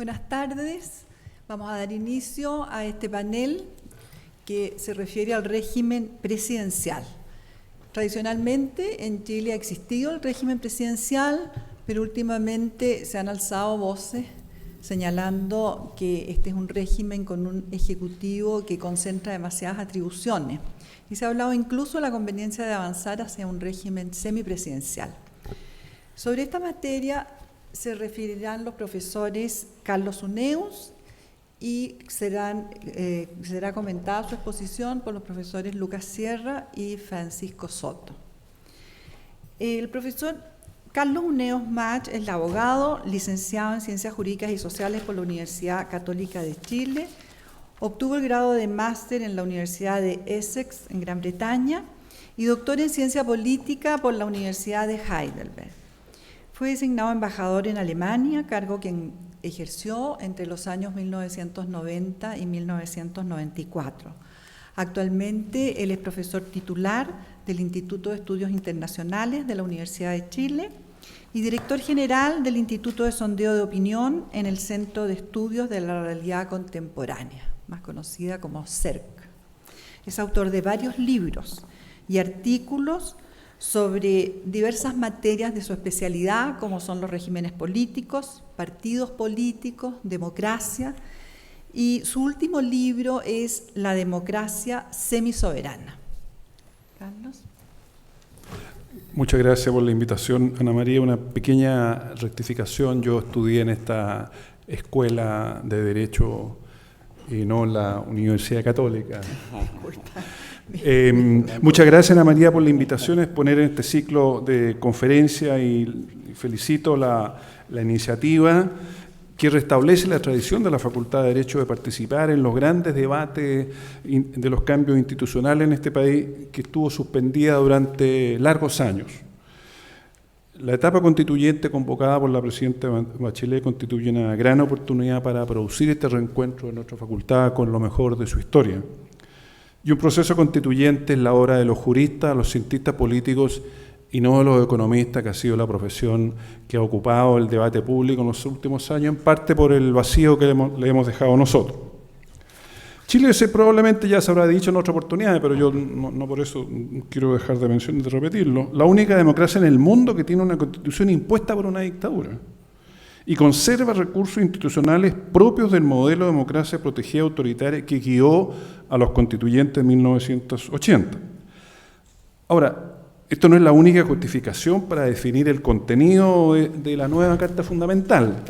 Buenas tardes. Vamos a dar inicio a este panel que se refiere al régimen presidencial. Tradicionalmente en Chile ha existido el régimen presidencial, pero últimamente se han alzado voces señalando que este es un régimen con un ejecutivo que concentra demasiadas atribuciones. Y se ha hablado incluso de la conveniencia de avanzar hacia un régimen semipresidencial. Sobre esta materia se referirán los profesores Carlos Huneus y será comentada su exposición por los profesores Lucas Sierra y Francisco Soto. El profesor Carlos Huneus Mach es abogado, licenciado en Ciencias Jurídicas y Sociales por la Universidad Católica de Chile, obtuvo el grado de máster en la Universidad de Essex, en Gran Bretaña, y doctor en Ciencia Política por la Universidad de Heidelberg. Fue designado embajador en Alemania, cargo que ejerció entre los años 1990 y 1994. Actualmente él es profesor titular del Instituto de Estudios Internacionales de la Universidad de Chile y director general del Instituto de Sondeo de Opinión en el Centro de Estudios de la Realidad Contemporánea, más conocida como CERC. Es autor de varios libros y artículos sobre diversas materias de su especialidad, como son los regímenes políticos, partidos políticos, democracia, y su último libro es La democracia semisoberana. Carlos. Muchas gracias por la invitación, Ana María. Una pequeña rectificación. Yo estudié en esta escuela de Derecho y no en la Universidad Católica. Muchas gracias, Ana María, por la invitación a exponer en este ciclo de conferencia y felicito la iniciativa que restablece la tradición de la Facultad de Derecho de participar en los grandes debates de los cambios institucionales en este país, que estuvo suspendida durante largos años. La etapa constituyente convocada por la presidenta Bachelet constituye una gran oportunidad para producir este reencuentro de nuestra facultad con lo mejor de su historia. Y un proceso constituyente es la obra de los juristas, los cientistas políticos y no de los economistas, que ha sido la profesión que ha ocupado el debate público en los últimos años, en parte por el vacío que le hemos dejado nosotros. Chile probablemente ya se habrá dicho en otra oportunidad, pero yo no por eso quiero dejar de mencionar, de repetirlo, la única democracia en el mundo que tiene una constitución impuesta por una dictadura y conserva recursos institucionales propios del modelo de democracia protegida autoritaria que guió a los constituyentes en 1980. Ahora, esto no es la única justificación para definir el contenido de la nueva Carta Fundamental.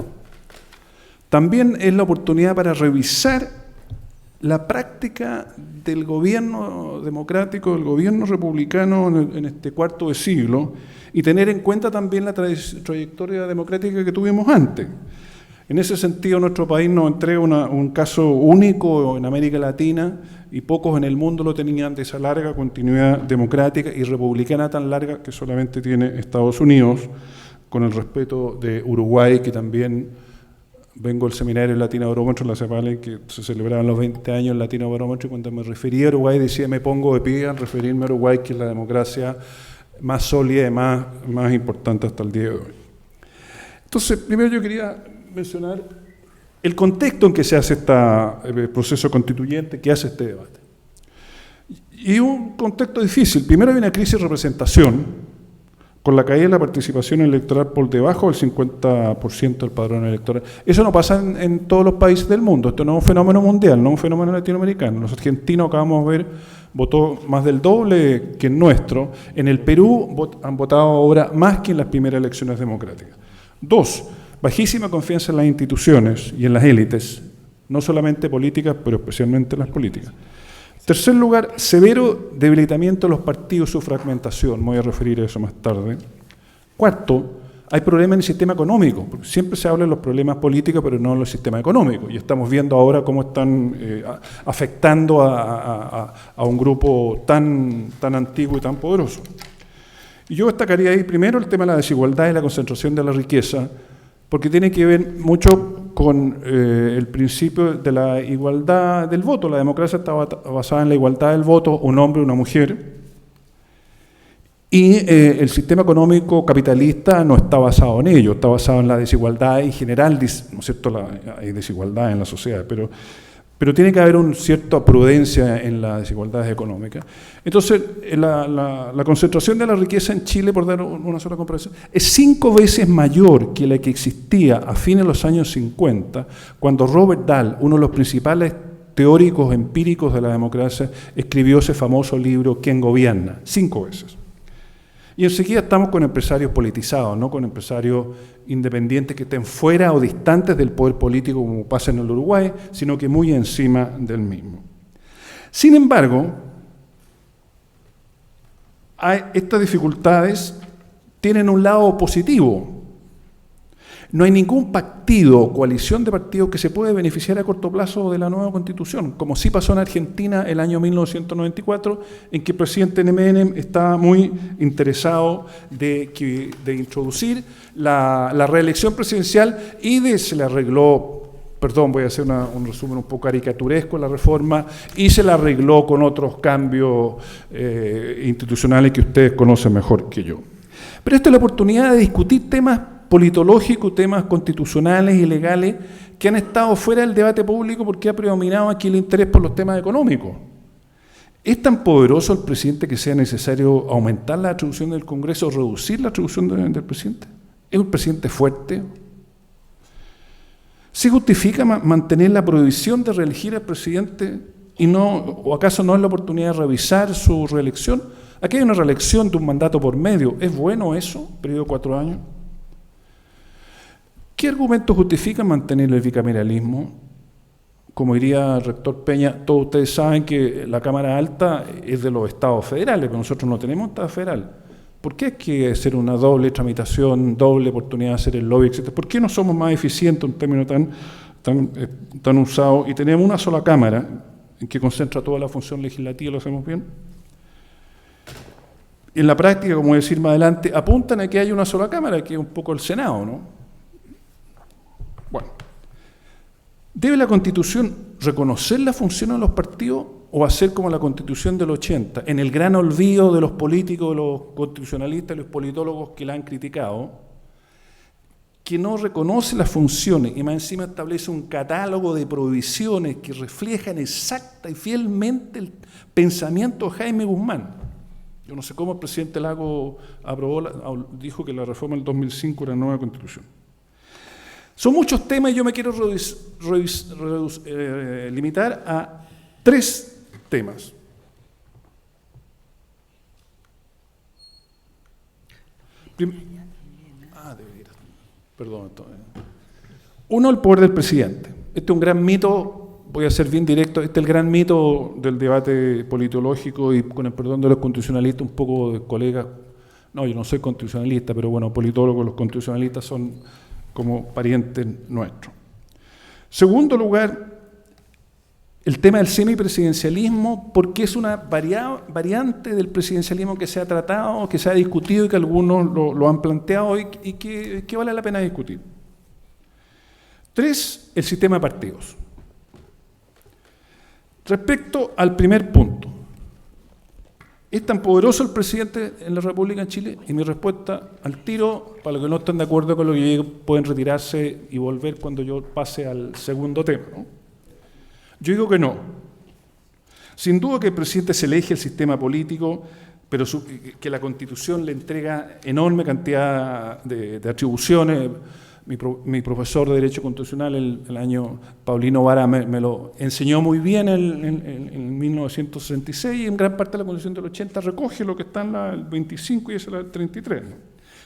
También es la oportunidad para revisar la práctica del gobierno democrático, del gobierno republicano en este cuarto de siglo, y tener en cuenta también la trayectoria democrática que tuvimos antes. En ese sentido, nuestro país nos entrega un caso único en América Latina, y pocos en el mundo lo tenían, de esa larga continuidad democrática y republicana tan larga que solamente tiene Estados Unidos, con el respeto de Uruguay, que también vengo del seminario Latino Barómetro en la CEPALE, que se celebraban los 20 años en Latino Barómetro, y cuando me refería a Uruguay decía, me pongo de pie al referirme a Uruguay, que es la democracia más sólida y más importante hasta el día de hoy. Entonces, primero yo quería mencionar el contexto en que se hace este proceso constituyente, que hace este debate. Y un contexto difícil. Primero hay una crisis de representación, con la caída de la participación electoral por debajo del 50% del padrón electoral. Eso no pasa en todos los países del mundo. Esto no es un fenómeno mundial, no es un fenómeno latinoamericano. Los argentinos, acabamos de ver, votó más del doble que el nuestro. En el Perú han votado ahora más que en las primeras elecciones democráticas. 2, bajísima confianza en las instituciones y en las élites, no solamente políticas, pero especialmente en las políticas. Tercer lugar, severo debilitamiento de los partidos, su fragmentación, me voy a referir a eso más tarde. Cuarto, hay problemas en el sistema económico, porque siempre se habla de los problemas políticos, pero no en el sistema económico, y estamos viendo ahora cómo están afectando a un grupo tan antiguo y tan poderoso. Y yo destacaría ahí primero el tema de la desigualdad y la concentración de la riqueza, porque tiene que ver mucho con el principio de la igualdad del voto. La democracia está basada en la igualdad del voto, un hombre y una mujer. Y el sistema económico capitalista no está basado en ello, está basado en la desigualdad en general, ¿no es cierto? Hay desigualdad en la sociedad, pero tiene que haber una cierta prudencia en las desigualdades económicas. Entonces, la concentración de la riqueza en Chile, por dar una sola comparación, es 5 veces mayor que la que existía a fines de los años 50, cuando Robert Dahl, uno de los principales teóricos empíricos de la democracia, escribió ese famoso libro ¿Quién gobierna? 5 veces. Y enseguida estamos con empresarios politizados, no con empresarios independientes que estén fuera o distantes del poder político como pasa en el Uruguay, sino que muy encima del mismo. Sin embargo, estas dificultades tienen un lado positivo. No hay ningún partido o coalición de partidos que se puede beneficiar a corto plazo de la nueva Constitución, como sí pasó en Argentina el año 1994, en que el presidente Menem estaba muy interesado de introducir la reelección presidencial y se le arregló, perdón, voy a hacer un resumen un poco caricaturesco, la reforma, y se la arregló con otros cambios institucionales que ustedes conocen mejor que yo. Pero esta es la oportunidad de discutir temas politológicos, temas constitucionales y legales que han estado fuera del debate público porque ha predominado aquí el interés por los temas económicos. ¿Es tan poderoso el presidente que sea necesario aumentar la atribución del Congreso o reducir la atribución del presidente? ¿Es un presidente fuerte? ¿Se justifica mantener la prohibición de reelegir al presidente o acaso no es la oportunidad de revisar su reelección? Aquí hay una reelección de un mandato por medio. ¿Es bueno eso, periodo de 4 años? ¿Qué argumentos justifican mantener el bicameralismo? Como diría el rector Peña, todos ustedes saben que la Cámara Alta es de los estados federales, pero nosotros no tenemos estado federal. ¿Por qué hay que hacer una doble tramitación, doble oportunidad de hacer el lobby, etcétera? ¿Por qué no somos más eficientes, un término tan usado, y tenemos una sola Cámara en que concentra toda la función legislativa, lo hacemos bien? En la práctica, como voy a decir más adelante, apuntan a que haya una sola Cámara, que es un poco el Senado, ¿no? Bueno, ¿debe la Constitución reconocer la función de los partidos o hacer como la Constitución del 80, en el gran olvido de los políticos, de los constitucionalistas y los politólogos que la han criticado, que no reconoce las funciones y más encima establece un catálogo de prohibiciones que reflejan exacta y fielmente el pensamiento de Jaime Guzmán? Yo no sé cómo el presidente Lago dijo que la reforma del 2005 era nueva Constitución. Son muchos temas y yo me quiero limitar a 3 temas. Perdón. Uno, el poder del presidente. Este es un gran mito, voy a ser bien directo, este es el gran mito del debate politológico y con el perdón de los constitucionalistas, un poco de colegas. No, yo no soy constitucionalista, pero bueno, politólogos, los constitucionalistas son como parientes nuestros. Segundo lugar, el tema del semipresidencialismo, porque es una variante del presidencialismo que se ha tratado, que se ha discutido y que algunos lo han planteado y que vale la pena discutir. 3, el sistema de partidos. Respecto al primer punto, ¿es tan poderoso el presidente en la República en Chile? Y mi respuesta al tiro, para los que no están de acuerdo con lo que yo digo, pueden retirarse y volver cuando yo pase al segundo tema, ¿no? Yo digo que no. Sin duda que el presidente se elige el sistema político, pero que la Constitución le entrega enorme cantidad de atribuciones. Mi profesor de Derecho Constitucional, el año Paulino Vara, me lo enseñó muy bien en 1966 y en gran parte de la Constitución del 80 recoge lo que está en el 25 y es el 33. ¿no?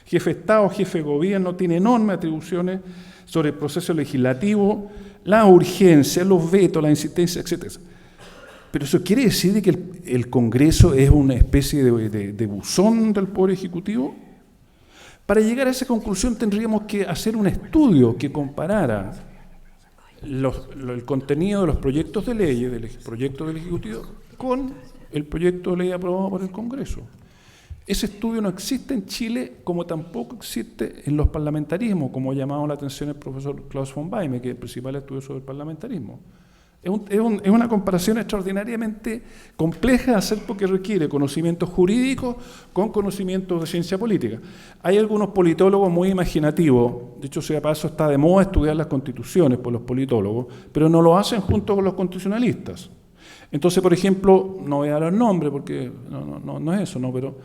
Jefe de Estado, jefe de gobierno, tiene enormes atribuciones sobre el proceso legislativo, la urgencia, los vetos, la insistencia, etc. Pero eso quiere decir que el Congreso es una especie de buzón del Poder Ejecutivo. Para llegar a esa conclusión tendríamos que hacer un estudio que comparara el contenido de los proyectos de ley, del proyecto del Ejecutivo, con el proyecto de ley aprobado por el Congreso. Ese estudio no existe en Chile, como tampoco existe en los parlamentarismos, como ha llamado la atención el profesor Klaus von Weime, que es el principal estudio sobre el parlamentarismo. Es una comparación extraordinariamente compleja de hacer porque requiere conocimientos jurídicos con conocimientos de ciencia política. Hay algunos politólogos muy imaginativos, dicho sea de paso, está de moda estudiar las constituciones por los politólogos, pero no lo hacen junto con los constitucionalistas. Entonces, por ejemplo, no voy a dar el nombre porque no es eso, ¿no? Pero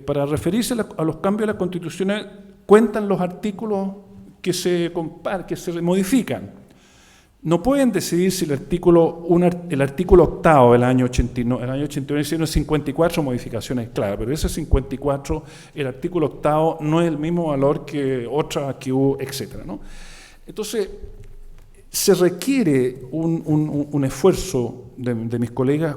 para referirse a los cambios de las constituciones cuentan los artículos que se modifican. No pueden decidir si el artículo 8º del año 89, el año 89 hicieron 54 modificaciones, claro, pero ese 54, el artículo 8º no es el mismo valor que otras que hubo, etcétera, ¿no? Entonces, se requiere un esfuerzo de mis colegas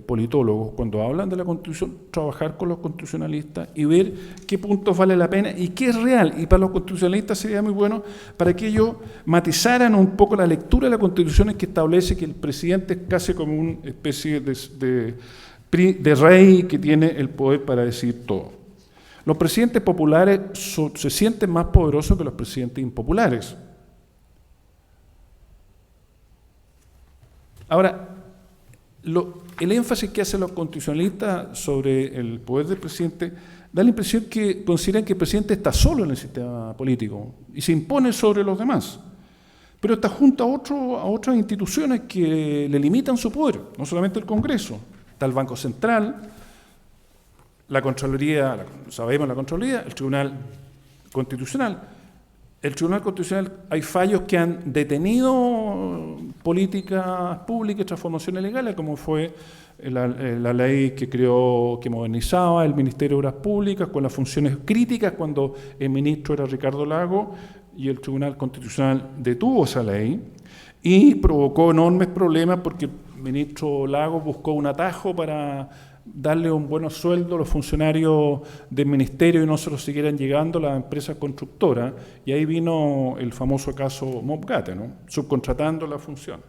politólogos, cuando hablan de la Constitución, trabajar con los constitucionalistas y ver qué puntos vale la pena y qué es real. Y para los constitucionalistas sería muy bueno para que ellos matizaran un poco la lectura de la Constitución, que establece que el presidente es casi como una especie de rey que tiene el poder para decir todo. Los presidentes populares se sienten más poderosos que los presidentes impopulares. Ahora, el énfasis que hacen los constitucionalistas sobre el poder del presidente da la impresión que consideran que el presidente está solo en el sistema político y se impone sobre los demás. Pero está junto a otras instituciones que le limitan su poder, no solamente el Congreso. Está el Banco Central, la Contraloría, sabemos la Contraloría, el Tribunal Constitucional. El Tribunal Constitucional, hay fallos que han detenido políticas públicas y transformaciones legales, como fue la ley que modernizaba el Ministerio de Obras Públicas con las funciones críticas cuando el ministro era Ricardo Lagos, y el Tribunal Constitucional detuvo esa ley y provocó enormes problemas porque el ministro Lagos buscó un atajo para darle un buen sueldo a los funcionarios del ministerio y no se los siguieran llegando las empresas constructoras, y ahí vino el famoso caso Mobgate, ¿no? Subcontratando la función.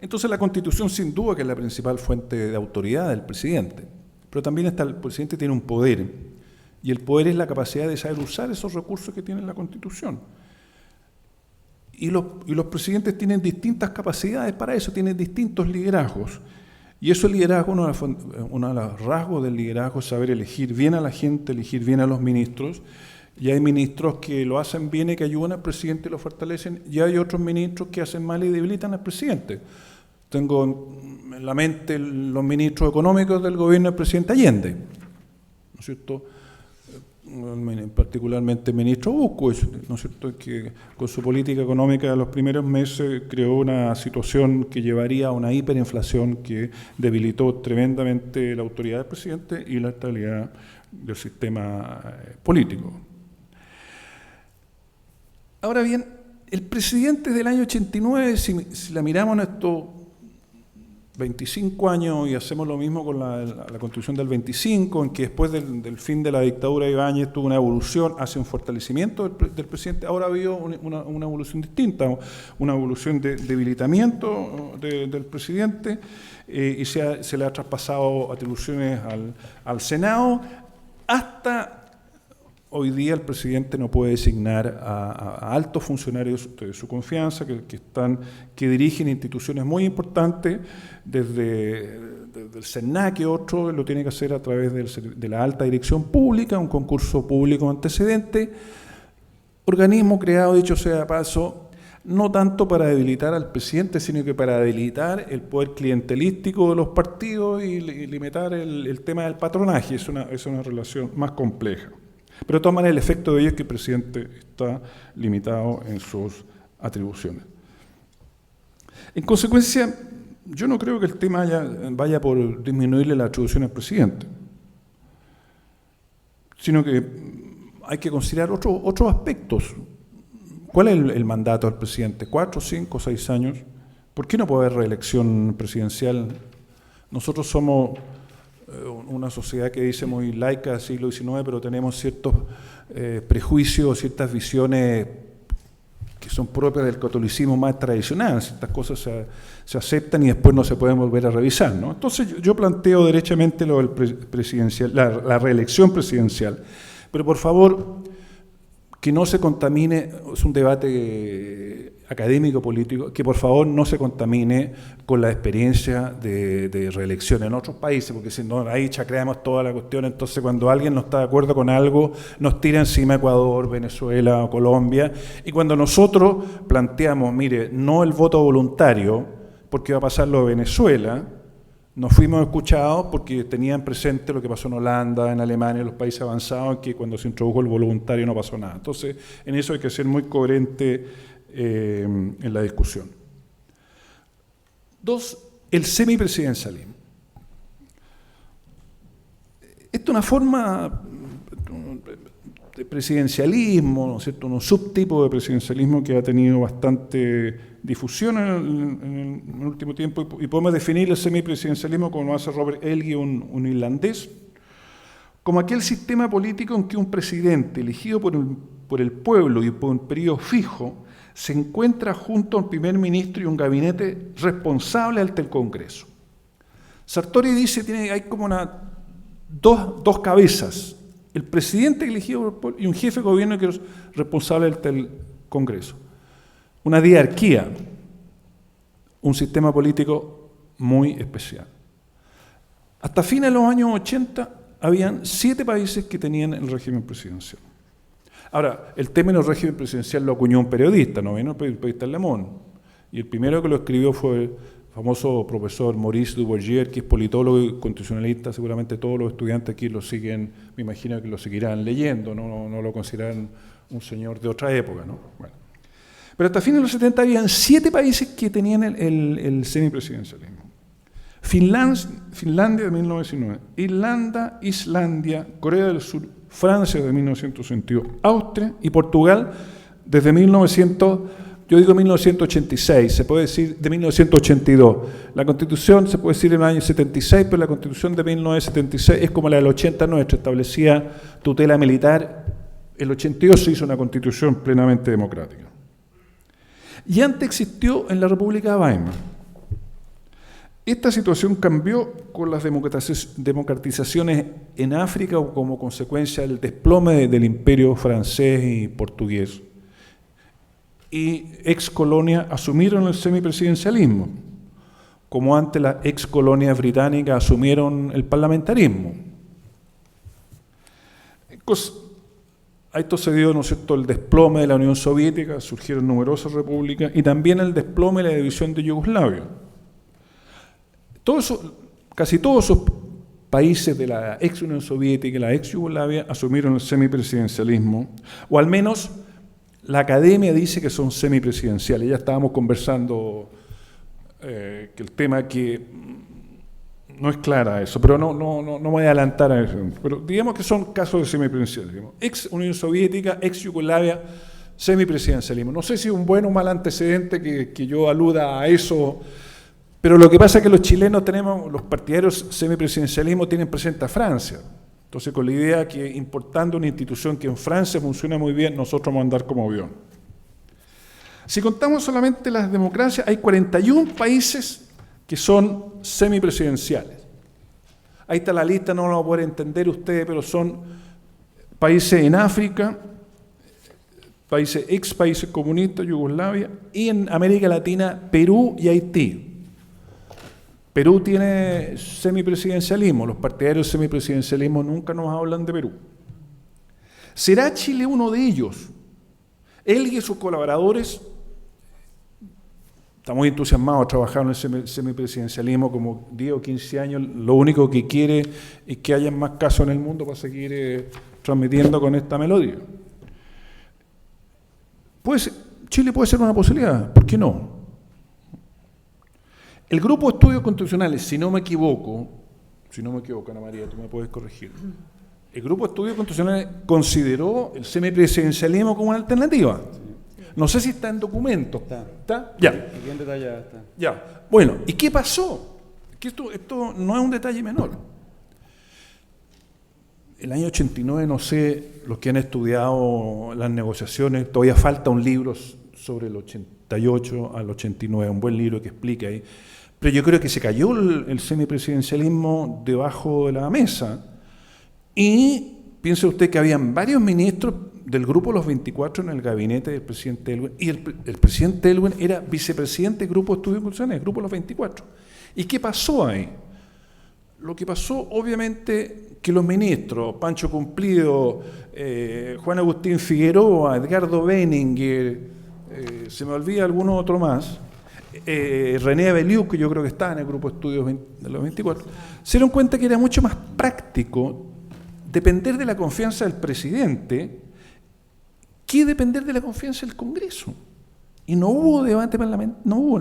Entonces la Constitución sin duda que es la principal fuente de autoridad del presidente, pero también el presidente tiene un poder, y el poder es la capacidad de saber usar esos recursos que tiene la Constitución. Y los presidentes tienen distintas capacidades para eso, tienen distintos liderazgos. Y eso, el liderazgo, uno de los rasgos del liderazgo es saber elegir bien a la gente, elegir bien a los ministros. Y hay ministros que lo hacen bien y que ayudan al presidente y lo fortalecen, y hay otros ministros que hacen mal y debilitan al presidente. Tengo en la mente los ministros económicos del gobierno del presidente Allende, ¿no es cierto? Particularmente el ministro Busco, ¿no es cierto?, que con su política económica de los primeros meses creó una situación que llevaría a una hiperinflación que debilitó tremendamente la autoridad del presidente y la estabilidad del sistema político. Ahora bien, el presidente del año 89, si la miramos en estos 25 años y hacemos lo mismo con la Constitución del 25, en que después del fin de la dictadura de Ibáñez tuvo una evolución hacia un fortalecimiento del presidente, ahora ha habido una evolución distinta, una evolución de debilitamiento del presidente, y se le ha traspasado atribuciones al Senado. Hasta hoy día el presidente no puede designar a altos funcionarios de su confianza que dirigen instituciones muy importantes, desde el CERNAC, otro lo tiene que hacer a través de la alta dirección pública, un concurso público antecedente, organismo creado, dicho sea de paso, no tanto para debilitar al presidente, sino que para debilitar el poder clientelístico de los partidos y limitar el tema del patronaje. Es una relación más compleja. Pero de todas maneras el efecto de ello es que el presidente está limitado en sus atribuciones. En consecuencia, yo no creo que el tema vaya por disminuirle la atribución al presidente, sino que hay que considerar otros aspectos. ¿Cuál es el mandato del presidente? ¿4, 5, 6 años? ¿Por qué no puede haber reelección presidencial? Nosotros somos una sociedad que dice muy laica del siglo XIX, pero tenemos ciertos prejuicios, ciertas visiones que son propias del catolicismo más tradicional. Ciertas cosas se aceptan y después no se pueden volver a revisar, ¿no? Entonces yo planteo derechamente lo del presidencial, la reelección presidencial, pero por favor que no se contamine. Es un debate académico político, que por favor no se contamine con la experiencia de reelección en otros países, porque si no, ahí chacreamos toda la cuestión. Entonces, cuando alguien no está de acuerdo con algo, nos tira encima Ecuador, Venezuela o Colombia, y cuando nosotros planteamos, mire, no el voto voluntario, porque va a pasar lo de Venezuela, nos fuimos escuchados porque tenían presente lo que pasó en Holanda, en Alemania, en los países avanzados, que cuando se introdujo el voluntario no pasó nada. Entonces, en eso hay que ser muy coherente en la discusión. 2, el semipresidencialismo. Esta es una forma de presidencialismo, ¿no es cierto?, un subtipo de presidencialismo que ha tenido bastante difusión en el último tiempo, y podemos definir el semipresidencialismo, como lo hace Robert Elgee, un irlandés, como aquel sistema político en que un presidente elegido por el pueblo y por un periodo fijo se encuentra junto a un primer ministro y un gabinete responsable ante el Congreso. Sartori dice que hay como dos cabezas, el presidente elegido por el pueblo y un jefe de gobierno que es responsable ante el Congreso. Una diarquía, un sistema político muy especial. Hasta fines de los años 80 habían 7 países que tenían el régimen presidencial. Ahora, el término régimen presidencial lo acuñó un periodista, no vino el periodista Le Monde, y el primero que lo escribió fue el famoso profesor Maurice Duvergier, que es politólogo y constitucionalista. Seguramente todos los estudiantes aquí lo siguen, me imagino que lo seguirán leyendo, no lo consideran un señor de otra época, ¿no? Bueno. Pero hasta fines de los 70 habían 7 países que tenían el semipresidencialismo. Finlandia de 1909, Irlanda, Islandia, Corea del Sur, Francia de 1962, Austria y Portugal desde 1986, se puede decir de 1982. La Constitución se puede decir en el año 76, pero la Constitución de 1976 es como la del 80 nuestra, establecía tutela militar. El 82 se hizo una Constitución plenamente democrática. Y antes existió en la República de Weimar. Esta situación cambió con las democratizaciones en África o como consecuencia del desplome del imperio francés y portugués. Y ex colonias asumieron el semipresidencialismo, como antes las ex colonias británicas asumieron el parlamentarismo. Esto se dio, ¿no es cierto?, el desplome de la Unión Soviética, surgieron numerosas repúblicas, y también el desplome de la división de Yugoslavia. Casi todos esos países de la ex Unión Soviética y la ex Yugoslavia asumieron el semipresidencialismo, o al menos la academia dice que son semipresidenciales. Ya estábamos conversando que el tema que no es clara eso, pero no me voy a adelantar a eso. Pero digamos que son casos de semipresidencialismo. Ex Unión Soviética, ex Yugoslavia, semipresidencialismo. No sé si es un buen o mal antecedente que yo aluda a eso, pero lo que pasa es que los chilenos tenemos, los partidarios semipresidencialismo tienen presente a Francia. Entonces, con la idea que importando una institución que en Francia funciona muy bien, nosotros vamos a andar como avión. Si contamos solamente las democracias, hay 41 países que son semipresidenciales. Ahí está la lista, no lo va a poder entender ustedes, pero son países en África, ex países comunistas, Yugoslavia, y en América Latina, Perú y Haití. Perú tiene semipresidencialismo, los partidarios semipresidencialismo nunca nos hablan de Perú. ¿Será Chile uno de ellos? Él y sus colaboradores están muy entusiasmados a trabajar en el semipresidencialismo como 10 o 15 años. Lo único que quiere es que haya más casos en el mundo para seguir transmitiendo con esta melodía. Chile puede ser una posibilidad, ¿por qué no? El Grupo de Estudios Constitucionales, si no me equivoco, Ana María, tú me puedes corregir, el Grupo de Estudios Constitucionales consideró el semipresidencialismo como una alternativa. No sé si está en documentos. ¿Está? Ya. Bien detallada está. Ya. Bueno, ¿y qué pasó? Que esto no es un detalle menor. El año 89, no sé, los que han estudiado las negociaciones, todavía falta un libro sobre el 88 al 89, un buen libro que explica ahí. Pero yo creo que se cayó el semipresidencialismo debajo de la mesa. Y piense usted que habían varios ministros del grupo Los 24 en el gabinete del presidente Elwin, y el presidente Elwin era vicepresidente del grupo de estudios constitucionales, el grupo Los 24. ¿Y qué pasó ahí? Lo que pasó, obviamente, que los ministros, Pancho Cumplido, Juan Agustín Figueroa, Edgardo Benninger, se me olvida alguno otro más, René Abeliu, que yo creo que estaba en el grupo de estudios de los 24, se dieron cuenta que era mucho más práctico depender de la confianza del presidente que depender de la confianza del Congreso. Y no hubo debate parlamentario, no hubo,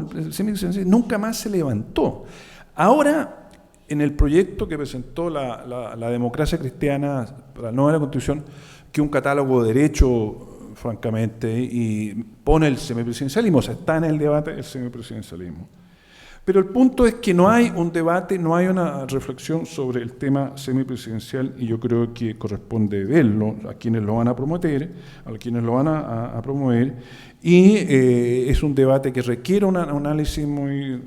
nunca más se levantó. Ahora, en el proyecto que presentó la Democracia Cristiana para la nueva Constitución, que es un catálogo de derechos, francamente, y pone el semipresidencialismo, o sea, está en el debate el semipresidencialismo. Pero el punto es que no hay un debate, no hay una reflexión sobre el tema semipresidencial, y yo creo que corresponde verlo a quienes lo van a promover, a promover, y es un debate que requiere un análisis muy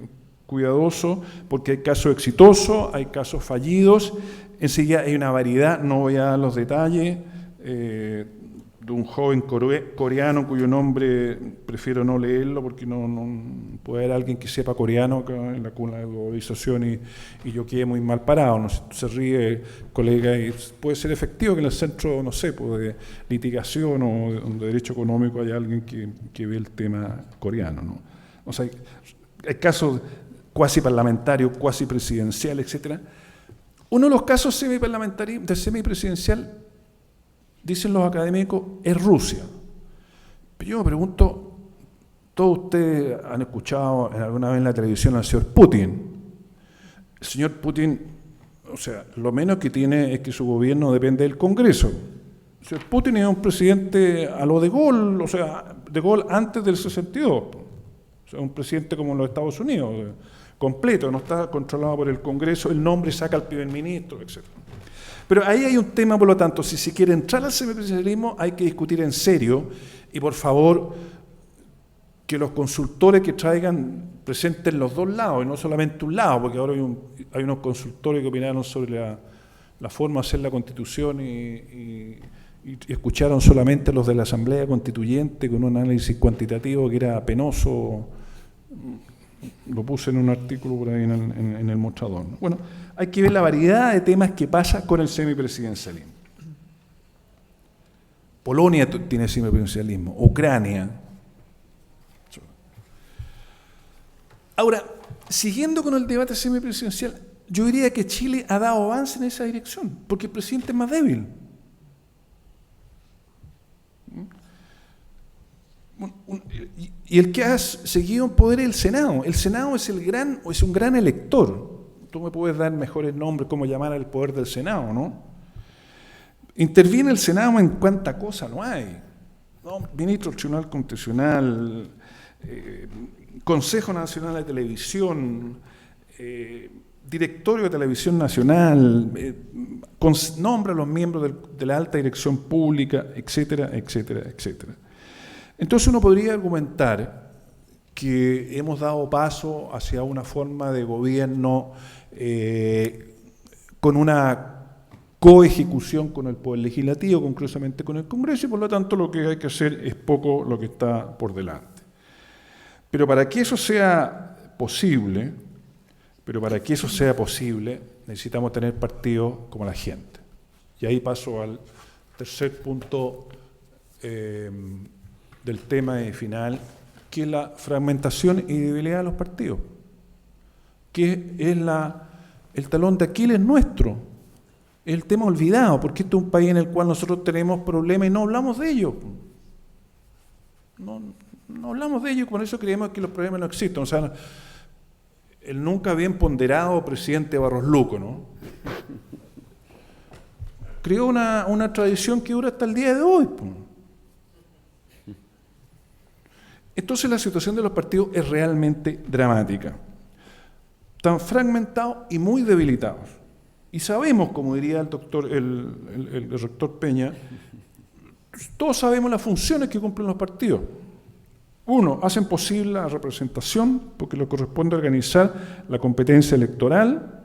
cuidadoso, porque hay casos exitosos, hay casos fallidos, enseguida hay una variedad, no voy a dar los detalles, de un joven coreano cuyo nombre prefiero no leerlo porque no puede haber alguien que sepa coreano en la cuna de globalización y yo quedé muy mal parado, no sé, se ríe colega, y puede ser efectivo que en el centro, no sé, pues de litigación o de derecho económico haya alguien que ve el tema coreano, ¿no? O sea, hay casos cuasi parlamentarios, cuasi presidenciales, etcétera. Uno de los casos semipresidencial, dicen los académicos, es Rusia. Pero yo me pregunto, todos ustedes han escuchado alguna vez en la televisión al señor Putin. El señor Putin, o sea, lo menos que tiene es que su gobierno depende del Congreso. El señor Putin es un presidente a lo de Gaulle, o sea, de Gaulle antes del 62. O sea, un presidente como en los Estados Unidos, completo, no está controlado por el Congreso, el nombre saca al primer ministro, etc. Pero ahí hay un tema, por lo tanto, si se quiere entrar al semipresidencialismo hay que discutir en serio y por favor que los consultores que traigan presenten los dos lados y no solamente un lado, porque ahora hay unos consultores que opinaron sobre la forma de hacer la Constitución y escucharon solamente los de la Asamblea Constituyente con un análisis cuantitativo que era penoso. Lo puse en un artículo por ahí en el mostrador. Bueno, hay que ver la variedad de temas que pasa con el semipresidencialismo. Polonia tiene semipresidencialismo, Ucrania. Ahora, siguiendo con el debate semipresidencial, yo diría que Chile ha dado avance en esa dirección, porque el presidente es más débil. Y el que ha seguido en poder es el Senado. El Senado es un gran elector. Tú me puedes dar mejores nombres, cómo llamar al poder del Senado, ¿no? Interviene el Senado en cuánta cosa no hay, ¿no? Ministro del Tribunal Constitucional, Consejo Nacional de Televisión, Directorio de Televisión Nacional, nombra a los miembros de la alta dirección pública, etcétera, etcétera, etcétera. Entonces uno podría argumentar que hemos dado paso hacia una forma de gobierno con una coejecución con el Poder Legislativo, concretamente con el Congreso, y por lo tanto lo que hay que hacer es poco lo que está por delante. Pero para que eso sea posible, necesitamos tener partidos como la gente. Y ahí paso al tercer punto del tema final, que es la fragmentación y debilidad de los partidos, que es el talón de Aquiles nuestro, es el tema olvidado, porque este es un país en el cual nosotros tenemos problemas y no hablamos de ellos. No hablamos de ellos, por eso creemos que los problemas no existen. O sea, el nunca bien ponderado presidente Barros Luco, ¿no? Creó una tradición que dura hasta el día de hoy, pues. Entonces la situación de los partidos es realmente dramática. Están fragmentados y muy debilitados. Y sabemos, como diría el rector Peña, todos sabemos las funciones que cumplen los partidos. Uno, hacen posible la representación, porque le corresponde organizar la competencia electoral,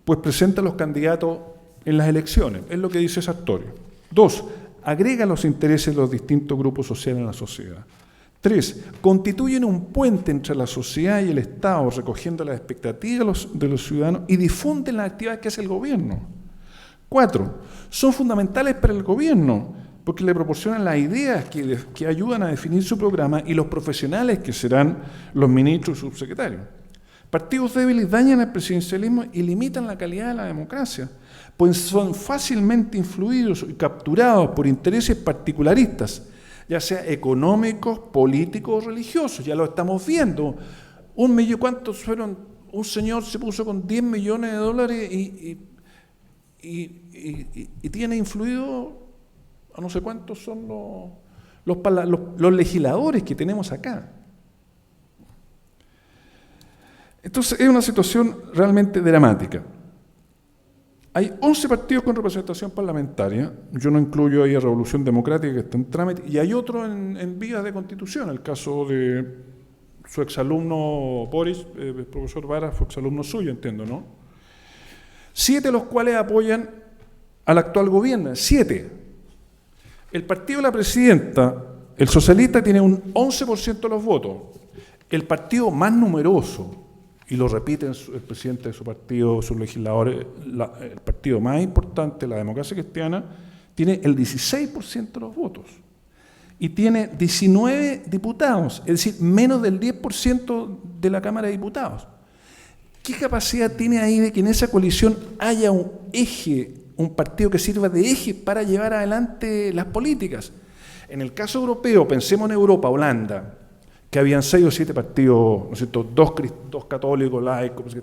pues presentan los candidatos en las elecciones, es lo que dice Sartorio. Dos, agrega los intereses de los distintos grupos sociales en la sociedad. 3, constituyen un puente entre la sociedad y el Estado, recogiendo las expectativas de los ciudadanos y difunden las actividades que hace el gobierno. 4, son fundamentales para el gobierno, porque le proporcionan las ideas que ayudan a definir su programa y los profesionales que serán los ministros y subsecretarios. Partidos débiles dañan el presidencialismo y limitan la calidad de la democracia, pues son fácilmente influidos y capturados por intereses particularistas, ya sea económicos, políticos o religiosos. Ya lo estamos viendo. ¿Cuántos fueron? Un señor se puso con $10 millones y tiene influido a no sé cuántos son los legisladores que tenemos acá. Entonces es una situación realmente dramática. Hay 11 partidos con representación parlamentaria, yo no incluyo ahí a Revolución Democrática que está en trámite, y hay otro en vías de constitución, el caso de su exalumno Boris, el profesor Vara fue exalumno suyo, entiendo, ¿no? 7 de los cuales apoyan al actual gobierno, 7. El partido de la presidenta, el socialista, tiene un 11% de los votos. El partido más numeroso, y lo repite el presidente de su partido, sus legisladores, el partido más importante, la Democracia Cristiana, tiene el 16% de los votos. Y tiene 19 diputados, es decir, menos del 10% de la Cámara de Diputados. ¿Qué capacidad tiene ahí de que en esa coalición haya un eje, un partido que sirva de eje para llevar adelante las políticas? En el caso europeo, pensemos en Europa, Holanda, que habían 6 o 7 partidos, ¿no es cierto?, dos católicos, laicos,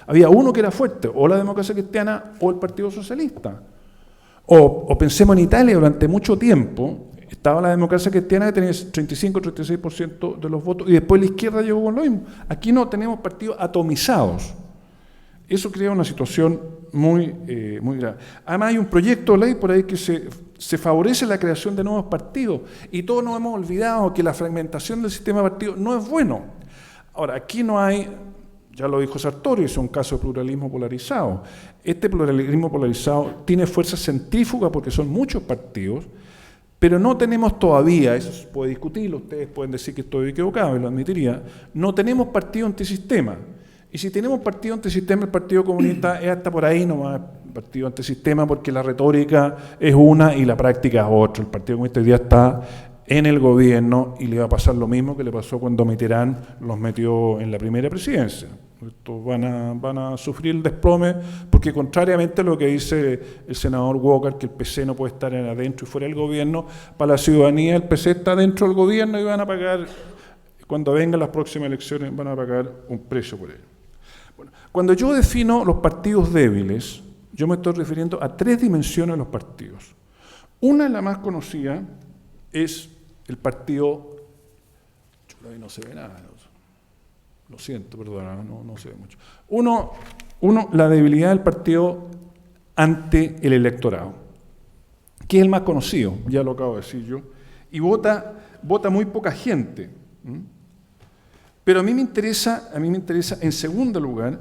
había uno que era fuerte, o la Democracia Cristiana o el Partido Socialista. O pensemos en Italia, durante mucho tiempo estaba la Democracia Cristiana que tenía 35-36% de los votos, y después la izquierda llegó con lo mismo. Aquí no tenemos partidos atomizados. Eso crea una situación muy grave. Además hay un proyecto de ley por ahí que se favorece la creación de nuevos partidos, y todos nos hemos olvidado que la fragmentación del sistema de partidos no es bueno. Ahora, aquí no hay, ya lo dijo Sartori, es un caso de pluralismo polarizado. Este pluralismo polarizado tiene fuerza centrífuga porque son muchos partidos, pero no tenemos todavía, eso se puede discutir, ustedes pueden decir que estoy equivocado, y lo admitiría, no tenemos partido antisistema. Y si tenemos partido antisistema, el Partido Comunista es hasta por ahí nomás partido antisistema, porque la retórica es una y la práctica es otra. El Partido Comunista hoy día está en el gobierno y le va a pasar lo mismo que le pasó cuando Mitterrand los metió en la primera presidencia. Estos van a sufrir el desplome, porque contrariamente a lo que dice el senador Walker, que el PC no puede estar adentro y fuera del gobierno, para la ciudadanía el PC está dentro del gobierno y van a pagar, cuando vengan las próximas elecciones, van a pagar un precio por ello. Bueno, cuando yo defino los partidos débiles, yo me estoy refiriendo a 3 dimensiones de los partidos. Una, la más conocida, es el partido... Ahí no se ve nada, lo siento, perdona, no se ve mucho. Uno, la debilidad del partido ante el electorado, que es el más conocido, ya lo acabo de decir yo, y vota muy poca gente. Pero a mí me interesa, en segundo lugar,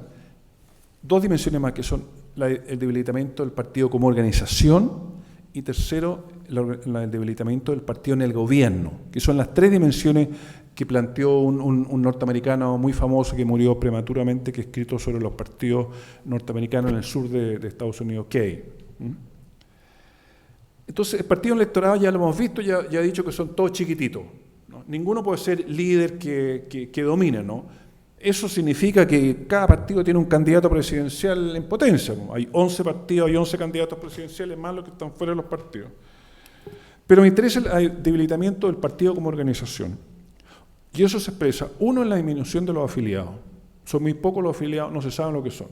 2 dimensiones más, que son el debilitamiento del partido como organización, y tercero, el debilitamiento del partido en el gobierno, que son las 3 dimensiones que planteó un norteamericano muy famoso que murió prematuramente, que ha escrito sobre los partidos norteamericanos en el sur de Estados Unidos, Key. Entonces, el partido electorado ya lo hemos visto, ya he dicho que son todos chiquititos, ¿no? Ninguno puede ser líder que domine, ¿no? Eso significa que cada partido tiene un candidato presidencial en potencia, ¿no? Hay 11 partidos, hay 11 candidatos presidenciales más los que están fuera de los partidos. Pero me interesa el debilitamiento del partido como organización. Y eso se expresa, uno, en la disminución de los afiliados. Son muy pocos los afiliados, no se sabe lo que son.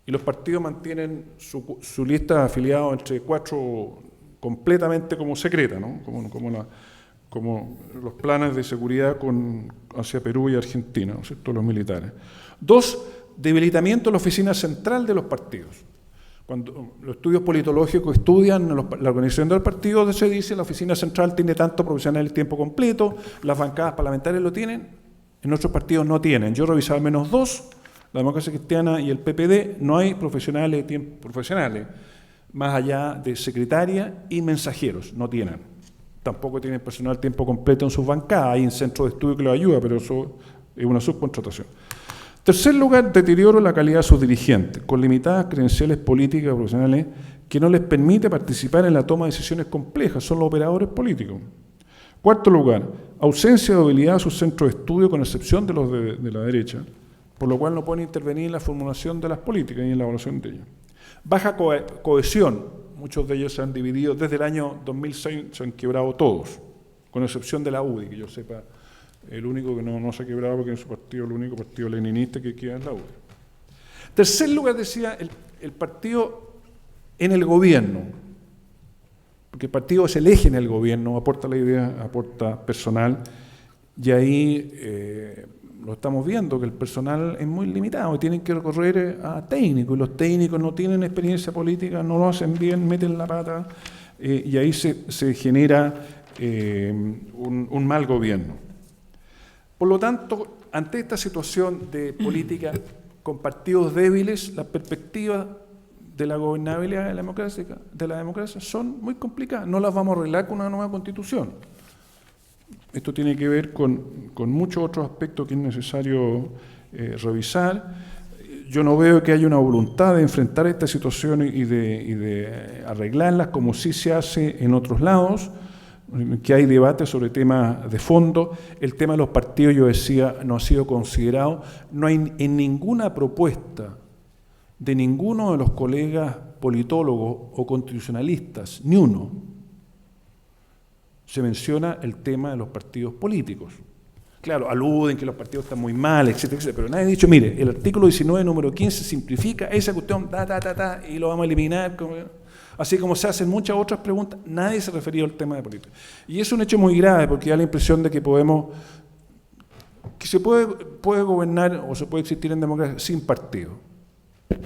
Y los partidos mantienen su lista de afiliados entre 4 completamente como secreta, ¿no? Como los planes de seguridad hacia Perú y Argentina, ¿no es cierto?, los militares. 2, debilitamiento de la oficina central de los partidos. Cuando los estudios politológicos estudian la organización del partido, se dice la oficina central tiene tanto profesionales de tiempo completo, las bancadas parlamentarias lo tienen, en otros partidos no tienen. Yo he revisado al menos 2, la Democracia Cristiana y el PPD, no hay profesionales de tiempo profesionales. más allá de secretaria y mensajeros, no tienen. Tampoco tienen personal tiempo completo en sus bancadas, hay en centros de estudio que les ayuda, pero eso es una subcontratación. Tercer lugar, deterioro en la calidad de sus dirigentes, con limitadas credenciales políticas y profesionales que no les permite participar en la toma de decisiones complejas, son los operadores políticos. Cuarto lugar, ausencia de habilidad de sus centros de estudio, con excepción de los de la derecha, por lo cual no pueden intervenir en la formulación de las políticas y en la evaluación de ellas. Baja cohesión, muchos de ellos se han dividido, desde el año 2006 se han quebrado todos, con excepción de la UDI, que yo sepa, el único que no se ha quebrado porque en su partido, el único partido leninista que queda es la UDI. Tercer lugar, decía, el partido en el gobierno, porque el partido es el eje en el gobierno, aporta la idea, aporta personal, y ahí lo estamos viendo, que el personal es muy limitado y tienen que recorrer a técnicos, y los técnicos no tienen experiencia política, no lo hacen bien, meten la pata, y ahí se genera un mal gobierno. Por lo tanto, ante esta situación de política con partidos débiles, las perspectivas de la gobernabilidad de la democracia son muy complicadas. No las vamos a arreglar con una nueva constitución. Esto tiene que ver con muchos otros aspectos que es necesario revisar. Yo no veo que haya una voluntad de enfrentar esta situación y de arreglarlas como sí se hace en otros lados, que hay debate sobre temas de fondo. El tema de los partidos, yo decía, no ha sido considerado. No hay en ninguna propuesta de ninguno de los colegas politólogos o constitucionalistas, ni uno, se menciona el tema de los partidos políticos. Claro, aluden que los partidos están muy mal, etcétera, etcétera, pero nadie ha dicho, mire, el artículo 19, número 15, simplifica esa cuestión, y lo vamos a eliminar. Así como se hacen muchas otras preguntas, nadie se refería al tema de política. Y es un hecho muy grave, porque da la impresión de que se puede gobernar o se puede existir en democracia sin partido.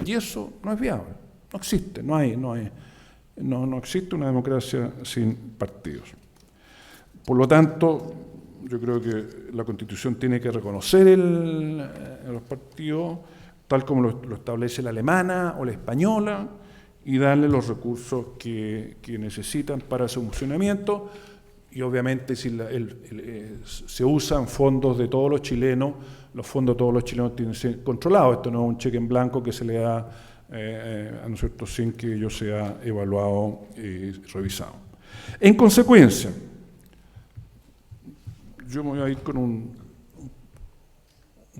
Y eso no es viable, no existe, no existe una democracia sin partidos. Por lo tanto, yo creo que la Constitución tiene que reconocer los partidos tal como lo establece la alemana o la española y darle los recursos que necesitan para su funcionamiento. Y obviamente si se usan fondos de todos los chilenos, los fondos de todos los chilenos tienen que ser controlados. Esto no es un cheque en blanco que se le da a nosotros sin que ello sea evaluado y revisado. En consecuencia, yo me voy a ir con un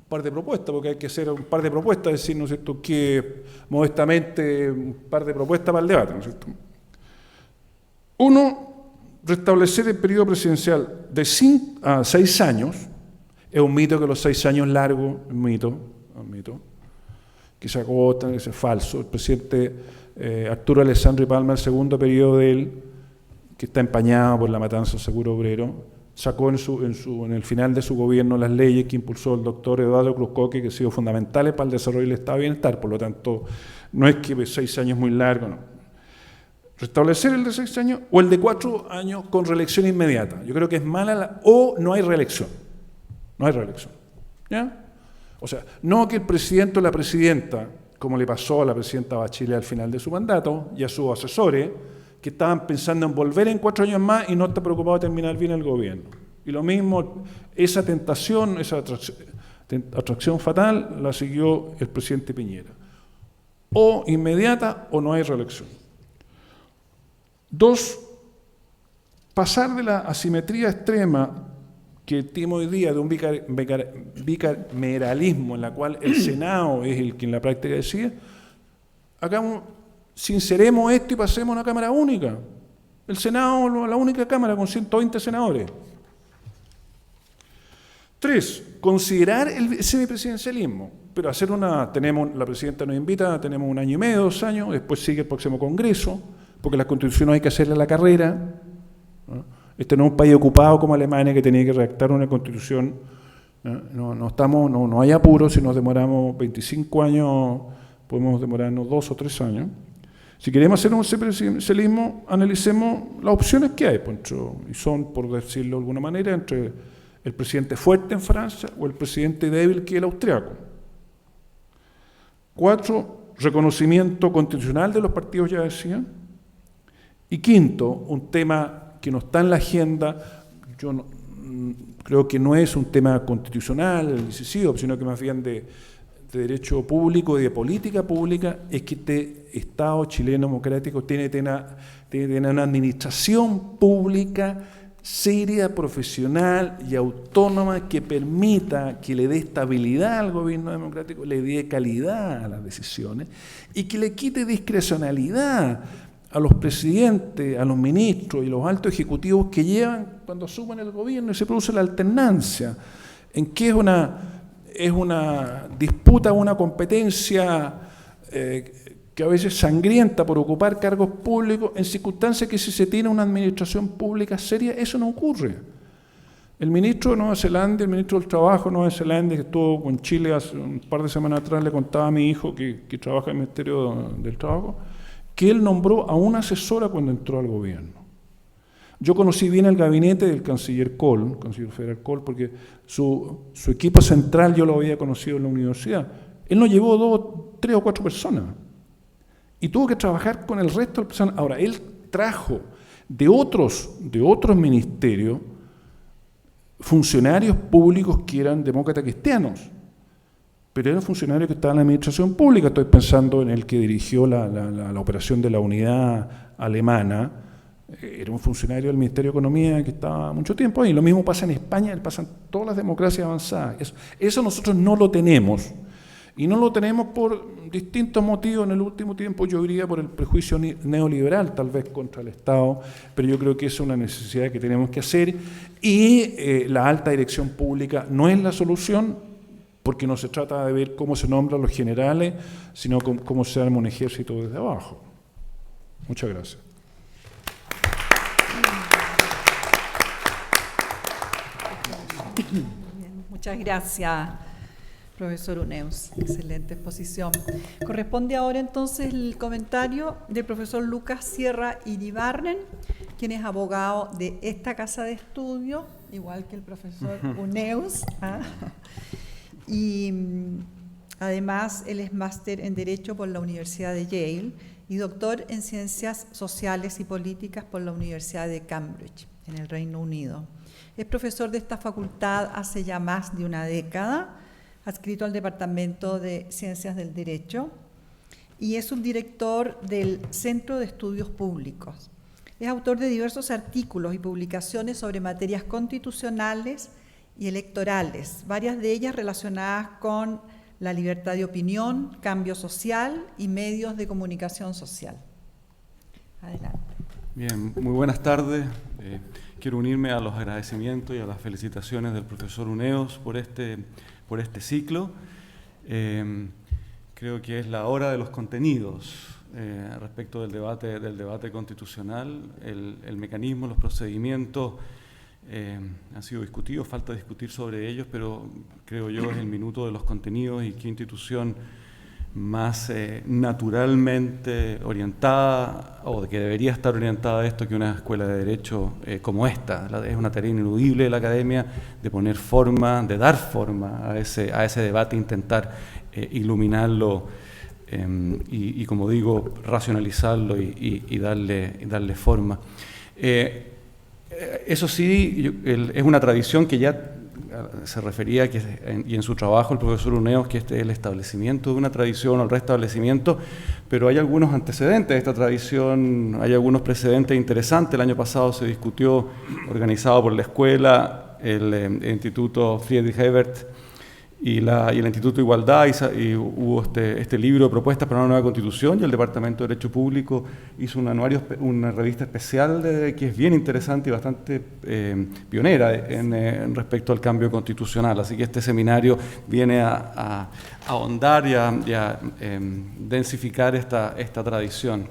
par de propuestas, porque hay que hacer un par de propuestas, decir, ¿no es cierto?, que modestamente un par de propuestas para el debate, ¿no es cierto? Uno, restablecer el periodo presidencial de 5 a 6 años. Es un mito que los 6 años largos, es un mito, que se agotan, que es falso. El presidente Arturo Alessandri Palma, el segundo periodo de él, que está empañado por la matanza del Seguro Obrero, sacó en el final de su gobierno las leyes que impulsó el doctor Eduardo Cruzcoque, que han sido fundamentales para el desarrollo del Estado de Bienestar. Por lo tanto, no es que 6 años es muy largo, no. Restablecer el de 6 años o el de 4 años con reelección inmediata. Yo creo que es mala o no hay reelección. No hay reelección. ¿Ya? O sea, no que el presidente o la presidenta, como le pasó a la presidenta Bachelet al final de su mandato y a sus asesores, que estaban pensando en volver en 4 años más y no está preocupado de terminar bien el gobierno. Y lo mismo, esa tentación, esa atracción fatal la siguió el presidente Piñera. O inmediata o no hay reelección. 2, pasar de la asimetría extrema que tenemos hoy día de un bicameralismo en la cual el Senado es el que en la práctica decide, sinceremos esto y pasemos a una Cámara única. El Senado, la única Cámara con 120 senadores. 3, considerar el semipresidencialismo, pero la presidenta nos invita, tenemos 1 año y medio, 2 años, después sigue el próximo Congreso, porque las constituciones hay que hacerle la carrera, ¿no? Este no es un país ocupado como Alemania que tenía que redactar una constitución, ¿no? No hay apuro. Si nos demoramos 25 años, podemos demorarnos 2 o 3 años. Si queremos hacer un semipresidencialismo, analicemos las opciones que hay, y son, por decirlo de alguna manera, entre el presidente fuerte en Francia o el presidente débil que es el austriaco. 4, reconocimiento constitucional de los partidos, ya decía. Y quinto, un tema que no está en la agenda, creo que no es un tema constitucional, decisivo, sino que más bien de derecho público y de política pública, es que este Estado chileno democrático tiene una administración pública seria, profesional y autónoma que permita que le dé estabilidad al gobierno democrático, le dé calidad a las decisiones y que le quite discrecionalidad a los presidentes, a los ministros y los altos ejecutivos que llevan cuando asumen el gobierno y se produce la alternancia, en que es una disputa, una competencia que a veces sangrienta por ocupar cargos públicos en circunstancias que si se tiene una administración pública seria, eso no ocurre. El ministro de Nueva Zelanda, el ministro del Trabajo de Nueva Zelanda, que estuvo con Chile hace un par de semanas atrás, le contaba a mi hijo que trabaja en el Ministerio del Trabajo, que él nombró a una asesora cuando entró al gobierno. Yo conocí bien el gabinete del canciller Kohl, canciller federal Kohl, porque su equipo central yo lo había conocido en la universidad. Él no llevó 3 o 4 personas y tuvo que trabajar con el resto del personal. Ahora, él trajo de otros ministerios funcionarios públicos que eran demócratas cristianos, pero eran funcionarios que estaban en la administración pública. Estoy pensando en el que dirigió la operación de la unidad alemana. Era un funcionario del Ministerio de Economía que estaba mucho tiempo ahí. Lo mismo pasa en España, pasa en todas las democracias avanzadas. Eso nosotros no lo tenemos. Y no lo tenemos por distintos motivos. En el último tiempo yo diría por el prejuicio neoliberal, tal vez contra el Estado, pero yo creo que es una necesidad que tenemos que hacer. Y la alta dirección pública no es la solución, porque no se trata de ver cómo se nombran los generales, sino cómo se arma un ejército desde abajo. Muchas gracias. Muchas gracias, profesor Uneus. Excelente exposición. Corresponde ahora entonces el comentario del profesor Lucas Sierra Iribarren, quien es abogado de esta casa de estudio, igual que el profesor Uneus. Y además él es máster en Derecho por la Universidad de Yale y doctor en Ciencias Sociales y Políticas por la Universidad de Cambridge, en el Reino Unido. Es profesor de esta facultad hace ya más de una década, adscrito al Departamento de Ciencias del Derecho, y es subdirector del Centro de Estudios Públicos. Es autor de diversos artículos y publicaciones sobre materias constitucionales y electorales, varias de ellas relacionadas con la libertad de opinión, cambio social y medios de comunicación social. Adelante. Bien, muy buenas tardes. Quiero unirme a los agradecimientos y a las felicitaciones del profesor Uneus por este ciclo. Creo que es la hora de los contenidos respecto del debate constitucional. El mecanismo, los procedimientos han sido discutidos, falta discutir sobre ellos, pero creo yo es el minuto de los contenidos y qué institución más naturalmente orientada o que debería estar orientada a esto que una escuela de derecho como esta. Es una tarea ineludible de la academia de poner forma, de dar forma a ese debate, intentar iluminarlo y como digo, racionalizarlo y darle forma. Eso sí, es una tradición que ya se refería, y en su trabajo el profesor Uneus, que este es el establecimiento de una tradición o el restablecimiento, pero hay algunos antecedentes de esta tradición, hay algunos precedentes interesantes. El año pasado se discutió, organizado por la escuela, el Instituto Friedrich Ebert y el Instituto de Igualdad, y hubo este libro de propuestas para una nueva constitución, y el Departamento de Derecho Público hizo una revista especial que es bien interesante y bastante pionera en respecto al cambio constitucional. Así que este seminario viene a ahondar y a densificar esta tradición.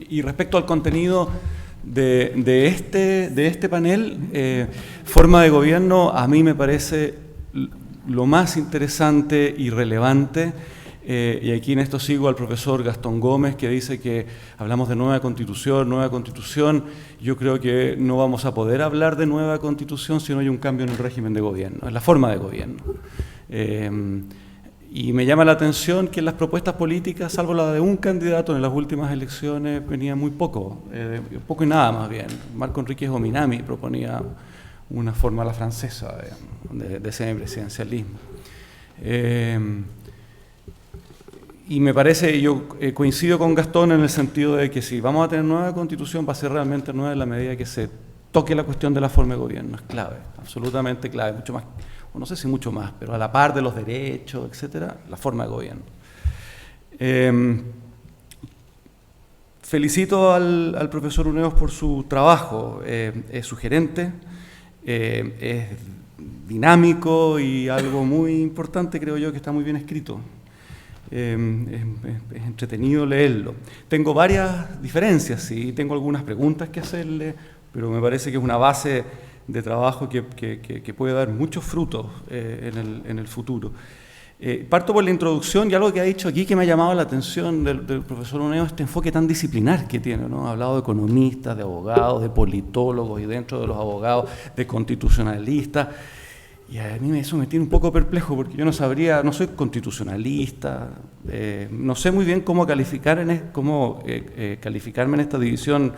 Y respecto al contenido de este panel, forma de gobierno, a mí me parece lo más interesante y relevante, y aquí en esto sigo al profesor Gastón Gómez, que dice que hablamos de nueva constitución. Yo creo que no vamos a poder hablar de nueva constitución si no hay un cambio en el régimen de gobierno, en la forma de gobierno. Y me llama la atención que en las propuestas políticas, salvo la de un candidato en las últimas elecciones, venía muy poco, poco y nada más bien. Marco Enríquez Ominami proponía una forma a la francesa de semipresidencialismo. Y me parece, yo coincido con Gastón en el sentido de que si vamos a tener nueva constitución va a ser realmente nueva en la medida que se toque la cuestión de la forma de gobierno. Es clave, absolutamente clave, mucho más, o no sé si mucho más, pero a la par de los derechos, etcétera, la forma de gobierno. Felicito al profesor Uneos por su trabajo, es sugerente, es dinámico y algo muy importante, creo yo, que está muy bien escrito. Es entretenido leerlo. Tengo varias diferencias, sí, tengo algunas preguntas que hacerle, pero me parece que es una base de trabajo que puede dar muchos frutos en el futuro. Parto por la introducción y algo que ha dicho aquí que me ha llamado la atención del profesor Uneos, este enfoque tan disciplinar que tiene, ¿no? Ha hablado de economistas, de abogados, de politólogos y dentro de los abogados de constitucionalistas. Y a mí eso me tiene un poco perplejo porque yo no sabría, no soy constitucionalista, no sé muy bien cómo calificarme en esta división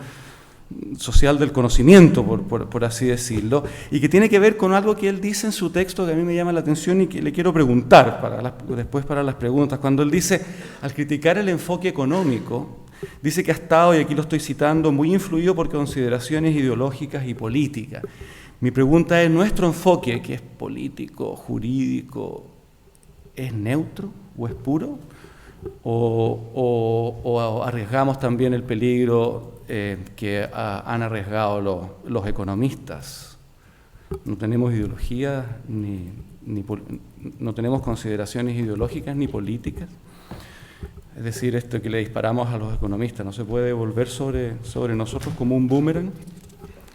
social del conocimiento, por así decirlo, y que tiene que ver con algo que él dice en su texto que a mí me llama la atención y que le quiero preguntar después para las preguntas. Cuando él dice, al criticar el enfoque económico, dice que ha estado, y aquí lo estoy citando, muy influido por consideraciones ideológicas y políticas. Mi pregunta es, ¿nuestro enfoque, que es político, jurídico, es neutro o es puro? ¿O arriesgamos también el peligro que han arriesgado los economistas? No tenemos ideología, no tenemos consideraciones ideológicas ni políticas. Es decir, esto que le disparamos a los economistas no se puede devolver sobre nosotros como un boomerang.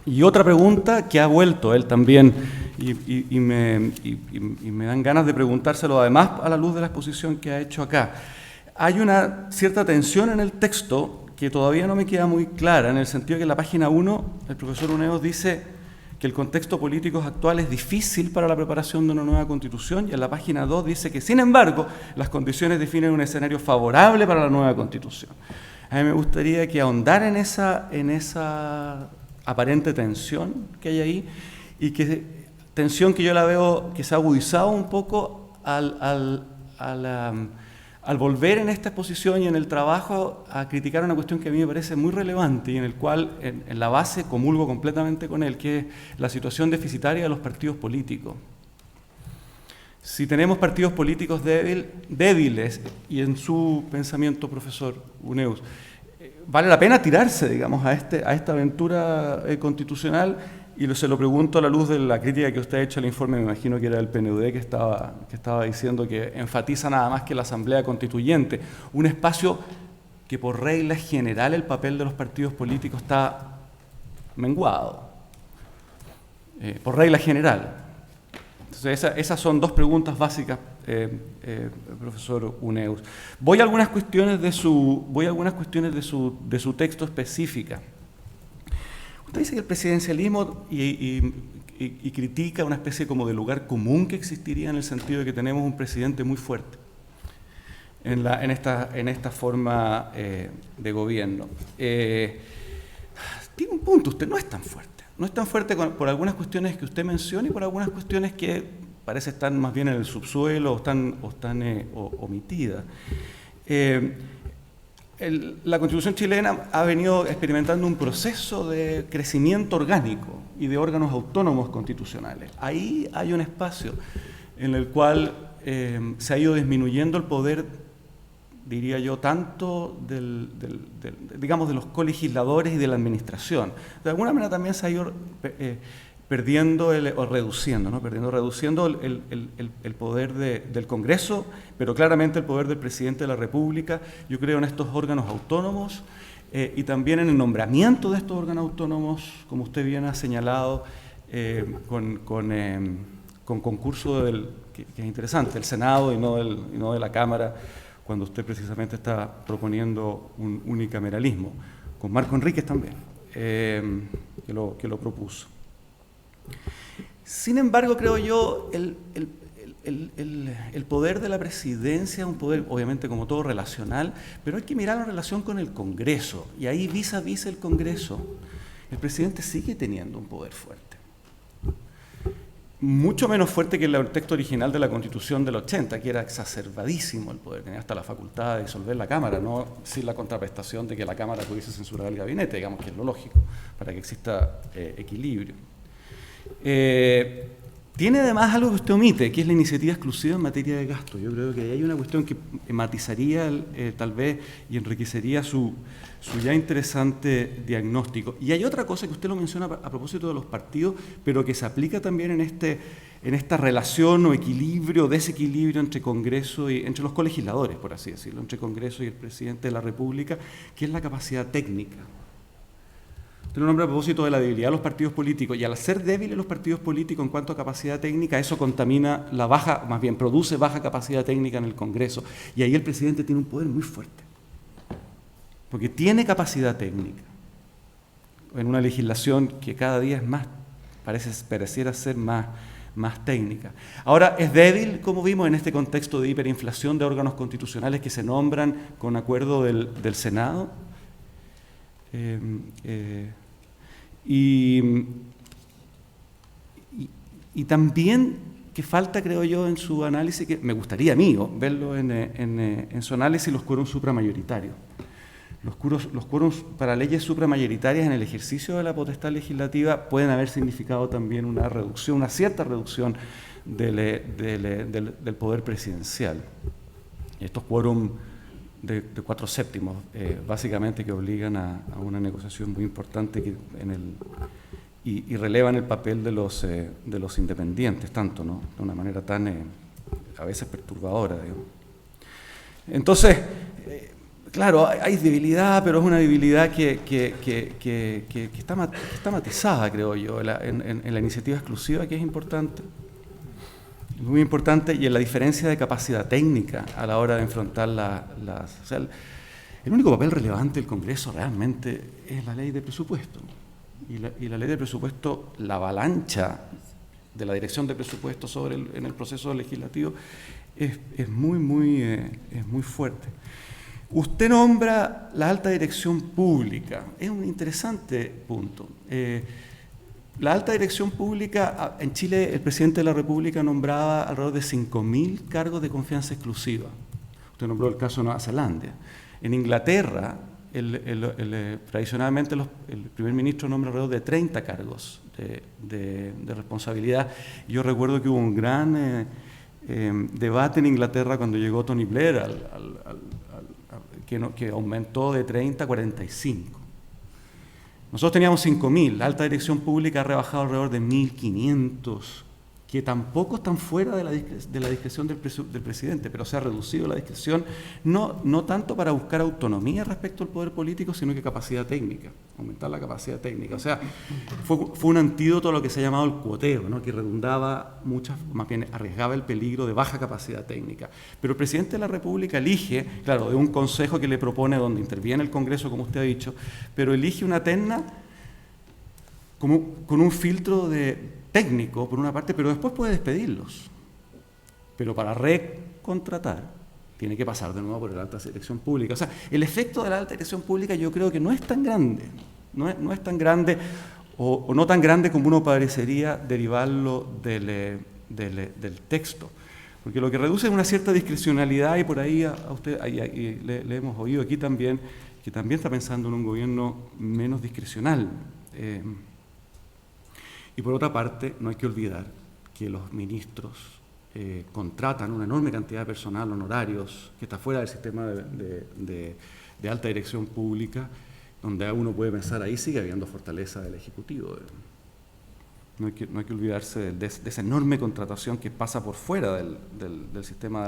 Y otra pregunta que ha vuelto él también, y me dan ganas de preguntárselo además a la luz de la exposición que ha hecho acá. Hay una cierta tensión en el texto que todavía no me queda muy clara, en el sentido de que en la página 1 el profesor Uneos dice que el contexto político actual es difícil para la preparación de una nueva constitución, y en la página 2 dice que, sin embargo, las condiciones definen un escenario favorable para la nueva constitución. A mí me gustaría que ahondara en esa aparente tensión que hay ahí, y tensión que yo la veo que se ha agudizado un poco al volver en esta exposición y en el trabajo a criticar una cuestión que a mí me parece muy relevante y en el cual en la base comulgo completamente con él, que es la situación deficitaria de los partidos políticos. Si tenemos partidos políticos débiles, y en su pensamiento, profesor Uneus, vale la pena tirarse, digamos, a esta aventura constitucional, y se lo pregunto a la luz de la crítica que usted ha hecho al informe, me imagino que era del PNUD, que estaba diciendo que enfatiza nada más que la Asamblea Constituyente, un espacio que por regla general el papel de los partidos políticos está menguado, por regla general. Entonces esas son dos preguntas básicas, profesor Uneus. Voy a algunas cuestiones de su texto específica. Usted dice que el presidencialismo y critica una especie como de lugar común que existiría en el sentido de que tenemos un presidente muy fuerte en esta forma de gobierno. Tiene un punto, usted no es tan fuerte. No es tan fuerte por algunas cuestiones que usted menciona y por algunas cuestiones que parece estar más bien en el subsuelo o están omitidas. La Constitución chilena ha venido experimentando un proceso de crecimiento orgánico y de órganos autónomos constitucionales. Ahí hay un espacio en el cual se ha ido disminuyendo el poder, diría yo, tanto digamos, de los colegisladores y de la administración. De alguna manera también se ha ido reduciendo el poder del Congreso, pero claramente el poder del presidente de la República. Yo creo en estos órganos autónomos y también en el nombramiento de estos órganos autónomos, como usted bien ha señalado, con concurso que es interesante, el Senado y no de la Cámara, cuando usted precisamente está proponiendo un unicameralismo, con Marco Enríquez también, que lo propuso. Sin embargo, creo yo, el poder de la presidencia es un poder, obviamente, como todo, relacional, pero hay que mirarlo en relación con el Congreso. Y ahí, vis a vis el Congreso, el presidente sigue teniendo un poder fuerte. Mucho menos fuerte que el texto original de la Constitución del 80, que era exacerbadísimo el poder, tenía hasta la facultad de disolver la Cámara, no sin la contraprestación de que la Cámara pudiese censurar al gabinete, digamos que es lo lógico, para que exista equilibrio. Tiene además algo que usted omite, que es la iniciativa exclusiva en materia de gasto. Yo creo que hay una cuestión que matizaría tal vez y enriquecería su ya interesante diagnóstico. Y hay otra cosa que usted lo menciona a propósito de los partidos, pero que se aplica también en esta relación o equilibrio, desequilibrio entre Congreso y entre los colegisladores, por así decirlo, entre Congreso y el presidente de la República, que es la capacidad técnica. Usted lo nombra a propósito de la debilidad de los partidos políticos, y al ser débiles los partidos políticos en cuanto a capacidad técnica, eso contamina la baja, más bien produce baja capacidad técnica en el Congreso, y ahí el presidente tiene un poder muy fuerte, porque tiene capacidad técnica, en una legislación que cada día es más, pareciera ser más técnica. Ahora, es débil, como vimos, en este contexto de hiperinflación de órganos constitucionales que se nombran con acuerdo del Senado. Y también que falta, creo yo, en su análisis, que me gustaría a mí verlo en su análisis, los quórums supramayoritarios. Los quórums para leyes supramayoritarias en el ejercicio de la potestad legislativa pueden haber significado también una reducción, una cierta reducción del poder presidencial. Estos quórums de 4/7, básicamente, que obligan a una negociación muy importante y relevan el papel de los independientes, tanto, ¿no? De una manera tan a veces perturbadora, digamos. Entonces, claro, hay debilidad, pero es una debilidad que está matizada, creo yo, en la iniciativa exclusiva, que es importante. Muy importante, y en la diferencia de capacidad técnica a la hora de enfrentar o sea, el único papel relevante del Congreso realmente es la ley de presupuesto. Y la ley de presupuesto, la avalancha de la dirección de presupuesto en el proceso legislativo es muy fuerte. Usted nombra la alta dirección pública. Es un interesante punto. La alta dirección pública, en Chile, el presidente de la República nombraba alrededor de 5.000 cargos de confianza exclusiva. Usted nombró el caso de Nueva Zelanda. En Inglaterra, tradicionalmente el primer ministro nombra alrededor de 30 cargos de responsabilidad. Yo recuerdo que hubo un gran debate en Inglaterra cuando llegó Tony Blair, que aumentó de 30 a 45. Nosotros teníamos 5.000, la alta dirección pública ha rebajado alrededor de 1.500, que tampoco están fuera de la discreción del presidente, pero se ha reducido la discreción, no tanto para buscar autonomía respecto al poder político, sino que capacidad técnica, aumentar la capacidad técnica. O sea, fue un antídoto a lo que se ha llamado el cuoteo, ¿no? Que redundaba más bien arriesgaba el peligro de baja capacidad técnica. Pero el presidente de la República elige, claro, de un consejo que le propone, donde interviene el Congreso, como usted ha dicho, pero elige una terna con un filtro técnico, por una parte, pero después puede despedirlos. Pero para recontratar, tiene que pasar de nuevo por la alta dirección pública. O sea, el efecto de la alta dirección pública yo creo que no es tan grande, no es tan grande, o no tan grande como uno parecería derivarlo del texto. Porque lo que reduce es una cierta discrecionalidad, y por ahí a usted le hemos oído aquí también, que también está pensando en un gobierno menos discrecional. Y por otra parte, no hay que olvidar que los ministros contratan una enorme cantidad de personal, honorarios, que está fuera del sistema de alta dirección pública, donde uno puede pensar, ahí sigue habiendo fortaleza del Ejecutivo. No hay que olvidarse de esa enorme contratación que pasa por fuera del sistema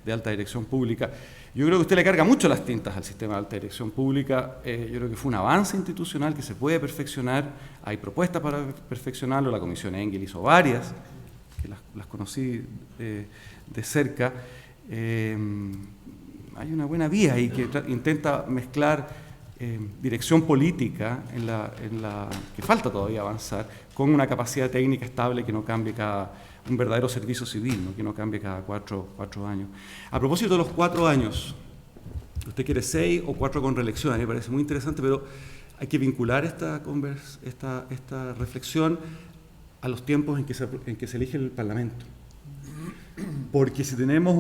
de alta dirección pública. Yo creo que usted le carga mucho las tintas al sistema de alta dirección pública. Yo creo que fue un avance institucional que se puede perfeccionar. Hay propuestas para perfeccionarlo. La Comisión Engel hizo varias, que las conocí de cerca. Hay una buena vía ahí que intenta mezclar dirección política que falta todavía avanzar, con una capacidad técnica estable que no cambie cada un verdadero servicio civil, ¿no? Que no cambie cada cuatro años. A propósito de los 4 años, usted quiere 6 o 4 con reelección, a mí me parece muy interesante, pero hay que vincular esta reflexión a los tiempos en que se elige el Parlamento. Porque si tenemos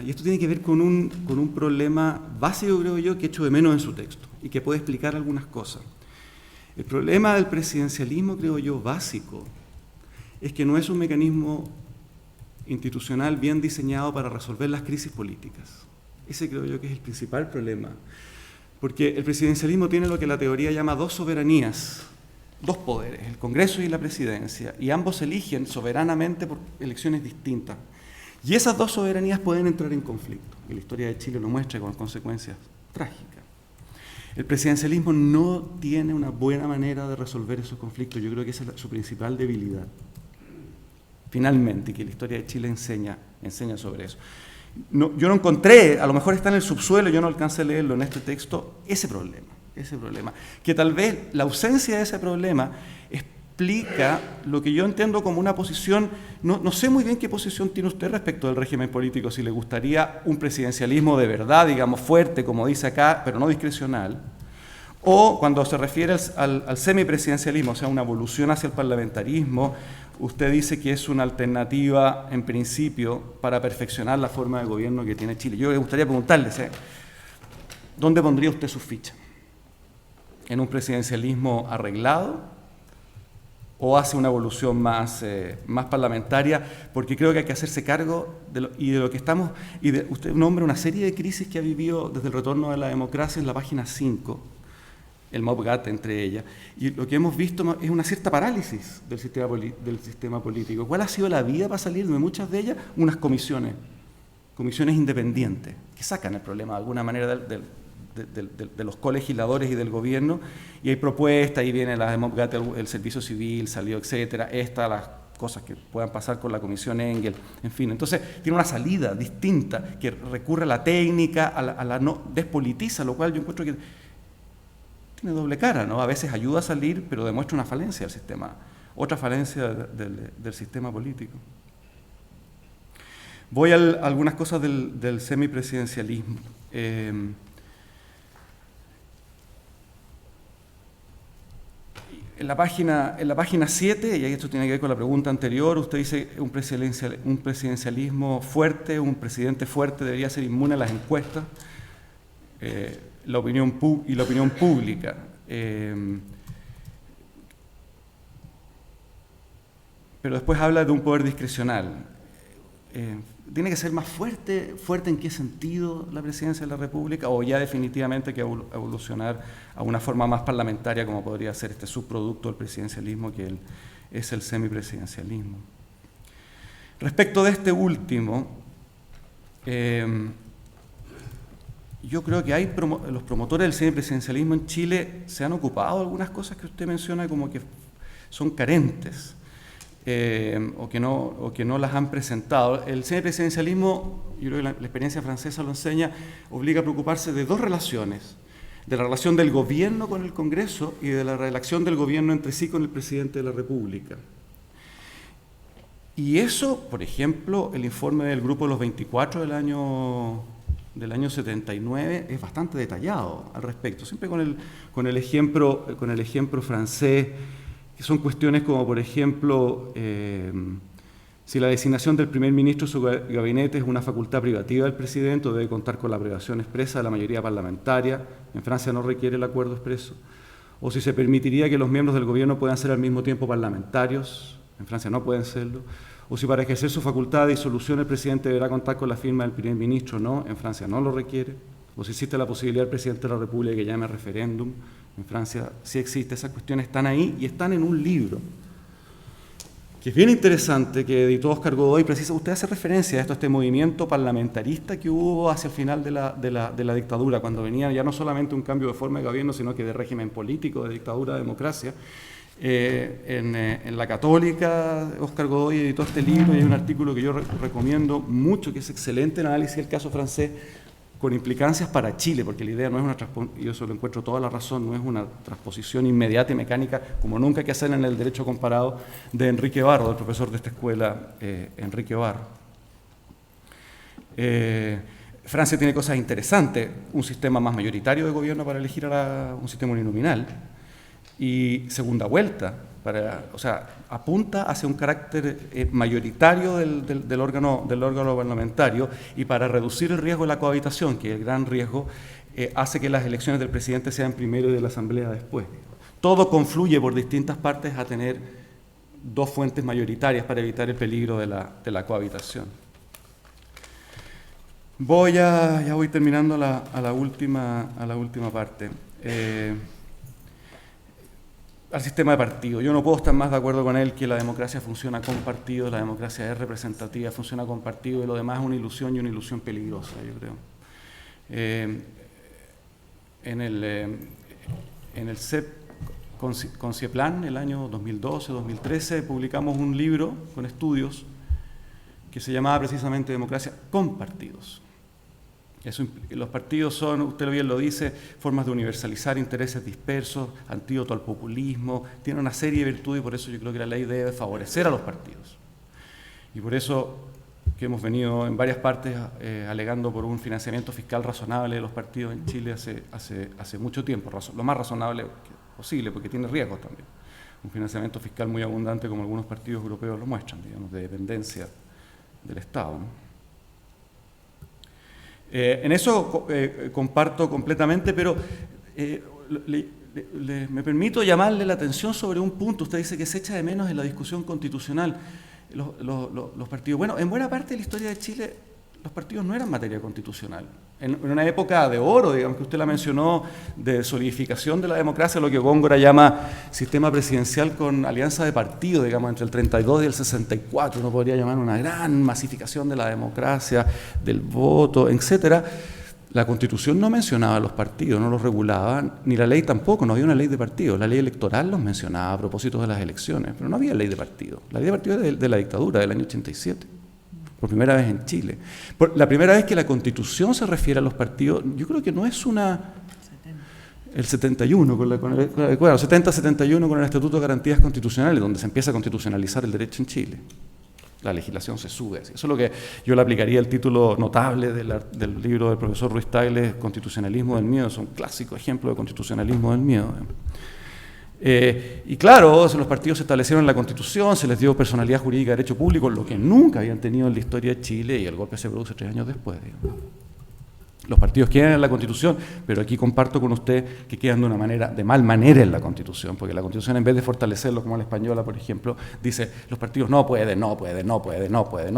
y esto tiene que ver con un problema básico, creo yo, que echo de menos en su texto y que puede explicar algunas cosas. El problema del presidencialismo, creo yo, básico, es que no es un mecanismo institucional bien diseñado para resolver las crisis políticas. Ese creo yo que es el principal problema. Porque el presidencialismo tiene lo que la teoría llama 2 soberanías, 2 poderes, el Congreso y la Presidencia, y ambos se eligen soberanamente por elecciones distintas. Y esas 2 soberanías pueden entrar en conflicto, y la historia de Chile lo muestra con consecuencias trágicas. El presidencialismo no tiene una buena manera de resolver esos conflictos, yo creo que esa es su principal debilidad. Finalmente, que la historia de Chile enseña sobre eso. No, yo no encontré, a lo mejor está en el subsuelo, yo no alcancé a leerlo en este texto, ese problema, que tal vez la ausencia de ese problema explica lo que yo entiendo como una posición, no sé muy bien qué posición tiene usted respecto del régimen político, si le gustaría un presidencialismo de verdad, digamos, fuerte, como dice acá, pero no discrecional, o cuando se refiere al semipresidencialismo, o sea, una evolución hacia el parlamentarismo, usted dice que es una alternativa, en principio, para perfeccionar la forma de gobierno que tiene Chile. Yo me gustaría preguntarle, ¿dónde pondría usted su ficha? ¿En un presidencialismo arreglado o hace una evolución más parlamentaria? Porque creo que hay que hacerse cargo de lo que estamos... Usted nombra una serie de crisis que ha vivido desde el retorno de la democracia en la página 5, el MOPGAT entre ellas, y lo que hemos visto es una cierta parálisis del sistema político. ¿Cuál ha sido la vía para salir de muchas de ellas? Unas comisiones independientes, que sacan el problema de alguna manera de los colegisladores y del gobierno, y hay propuestas, y viene la de MOPGAT, el servicio civil, salió, etcétera, las cosas que puedan pasar con la comisión Engel, en fin. Entonces, tiene una salida distinta, que recurre a la técnica, a la no despolitiza, lo cual yo encuentro que tiene doble cara, ¿no? A veces ayuda a salir, pero demuestra una falencia del sistema, otra falencia del sistema político. Voy a algunas cosas del semipresidencialismo. En la página 7, y esto tiene que ver con la pregunta anterior, usted dice un presidencialismo fuerte, un presidente fuerte debería ser inmune a las encuestas. La opinión pública. Pero después habla de un poder discrecional. ¿Tiene que ser más fuerte? ¿Fuerte en qué sentido la presidencia de la República? ¿O ya definitivamente hay que evolucionar a una forma más parlamentaria, como podría ser este subproducto del presidencialismo, que es el semipresidencialismo? Respecto de este último, yo creo que los promotores del semipresidencialismo en Chile se han ocupado de algunas cosas que usted menciona como que son carentes o que no las han presentado. El semipresidencialismo, yo creo que la experiencia francesa lo enseña, obliga a preocuparse de 2 relaciones: de la relación del gobierno con el Congreso y de la relación del gobierno entre sí con el presidente de la República. Y eso, por ejemplo, el informe del Grupo de los 24 del año 79 es bastante detallado al respecto, siempre con el ejemplo francés, que son cuestiones como, por ejemplo, si la designación del primer ministro de su gabinete es una facultad privativa del presidente o debe contar con la aprobación expresa de la mayoría parlamentaria. En Francia no requiere el acuerdo expreso. O si se permitiría que los miembros del gobierno puedan ser al mismo tiempo parlamentarios. En Francia no pueden serlo. O si para ejercer su facultad de disolución el presidente deberá contar con la firma del primer ministro, no, en Francia no lo requiere. O si existe la posibilidad del presidente de la República que llame a referéndum, en Francia sí existe. Esas cuestiones están ahí y están en un libro que es bien interesante, que editó Óscar Godoy. Precisa, usted hace referencia a este movimiento parlamentarista que hubo hacia el final de la dictadura, cuando venía ya no solamente un cambio de forma de gobierno, sino que de régimen político, de dictadura a democracia. En la Católica, Óscar Godoy editó este libro y hay un artículo que yo recomiendo mucho, que es excelente análisis del caso francés, con implicancias para Chile, porque la idea no es una transposición, yo eso lo encuentro toda la razón, no es una transposición inmediata y mecánica, como nunca hay que hacer en el derecho comparado, de Enrique Barro, del profesor de esta escuela, Enrique Barro. Francia tiene cosas interesantes, un sistema más mayoritario de gobierno para elegir un sistema uninominal, y segunda vuelta, o sea, apunta hacia un carácter mayoritario del órgano parlamentario, y para reducir el riesgo de la cohabitación, que es el gran riesgo, hace que las elecciones del presidente sean primero y de la asamblea después. Todo confluye por distintas partes a tener dos fuentes mayoritarias para evitar el peligro de la cohabitación. Ya voy terminando a la última parte. Al sistema de partidos. Yo no puedo estar más de acuerdo con él que la democracia funciona con partidos, la democracia es representativa, funciona con partidos, y lo demás es una ilusión, y una ilusión peligrosa, yo creo. En el CEP con CIEPLAN, el año 2012-2013, publicamos un libro con estudios que se llamaba precisamente Democracia con partidos. Los partidos son, usted bien lo dice, formas de universalizar intereses dispersos, antídoto al populismo, tiene una serie de virtudes, y por eso yo creo que la ley debe favorecer a los partidos. Y por eso que hemos venido en varias partes alegando por un financiamiento fiscal razonable de los partidos en Chile hace mucho tiempo, lo más razonable posible, porque tiene riesgos también. Un financiamiento fiscal muy abundante, como algunos partidos europeos lo muestran, digamos, de dependencia del Estado, ¿no? En eso comparto completamente, pero me permito llamarle la atención sobre un punto. Usted dice que se echa de menos en la discusión constitucional los partidos. Bueno, en buena parte de la historia de Chile los partidos no eran materia constitucional. En una época de oro, digamos, que usted la mencionó, de solidificación de la democracia, lo que Góngora llama sistema presidencial con alianza de partidos, digamos, entre el 32 y el 64, uno podría llamar una gran masificación de la democracia, del voto, etcétera. La Constitución no mencionaba a los partidos, no los regulaba, ni la ley tampoco, no había una ley de partidos. La ley electoral los mencionaba a propósito de las elecciones, pero no había ley de partidos. La ley de partidos es de la dictadura del año 87. Por primera vez en Chile. La primera vez que la Constitución se refiere a los partidos, yo creo que no es el 71, con el 70-71 con el Estatuto de Garantías Constitucionales, donde se empieza a constitucionalizar el derecho en Chile. La legislación se sube. Eso es lo que yo le aplicaría el título notable del libro del profesor Ruiz Tagle, Constitucionalismo del Miedo. Es un clásico ejemplo de constitucionalismo del miedo. Y claro, los partidos se establecieron en la Constitución, se les dio personalidad jurídica de derecho público, lo que nunca habían tenido en la historia de Chile, y el golpe se produce 3 años después, digamos. Los partidos quedan en la Constitución, pero aquí comparto con usted que quedan de mal manera en la Constitución, porque la Constitución, en vez de fortalecerlo como la española, por ejemplo, dice los partidos no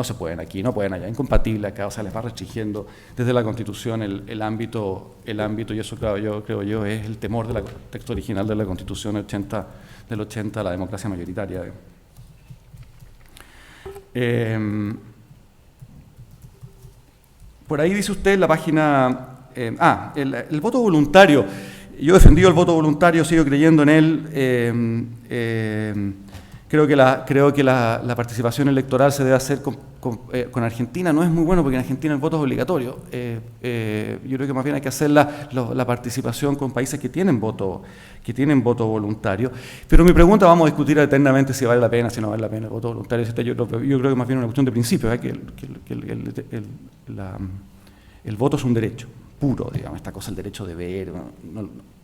se pueden aquí, no pueden allá, incompatible acá, o sea, les va restringiendo desde la Constitución el ámbito, y eso creo yo es el temor del texto original de la Constitución del 80, la democracia mayoritaria. Por ahí dice usted en la página, el voto voluntario. Yo he defendido el voto voluntario, sigo creyendo en él. Creo que la participación electoral se debe hacer con Argentina. No es muy bueno porque en Argentina el voto es obligatorio. Yo creo que más bien hay que hacer la participación con países que tienen voto voluntario. Pero mi pregunta, vamos a discutir eternamente si vale la pena, si no vale la pena el voto voluntario. Yo creo que más bien es una cuestión de principio, el voto es un derecho puro, digamos, esta cosa, el derecho de ver,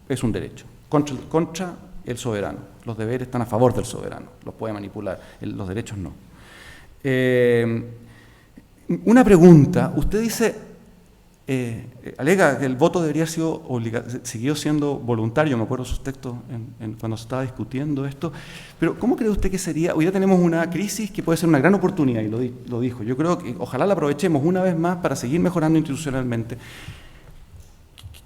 es un derecho contra el soberano. Los deberes están a favor del soberano, los puede manipular, los derechos no. Una pregunta, usted dice, alega que el voto debería haber siguió siendo voluntario, me acuerdo sus textos cuando se estaba discutiendo esto, pero ¿cómo cree usted que sería? Hoy ya tenemos una crisis que puede ser una gran oportunidad, y lo dijo, yo creo que ojalá la aprovechemos una vez más para seguir mejorando institucionalmente.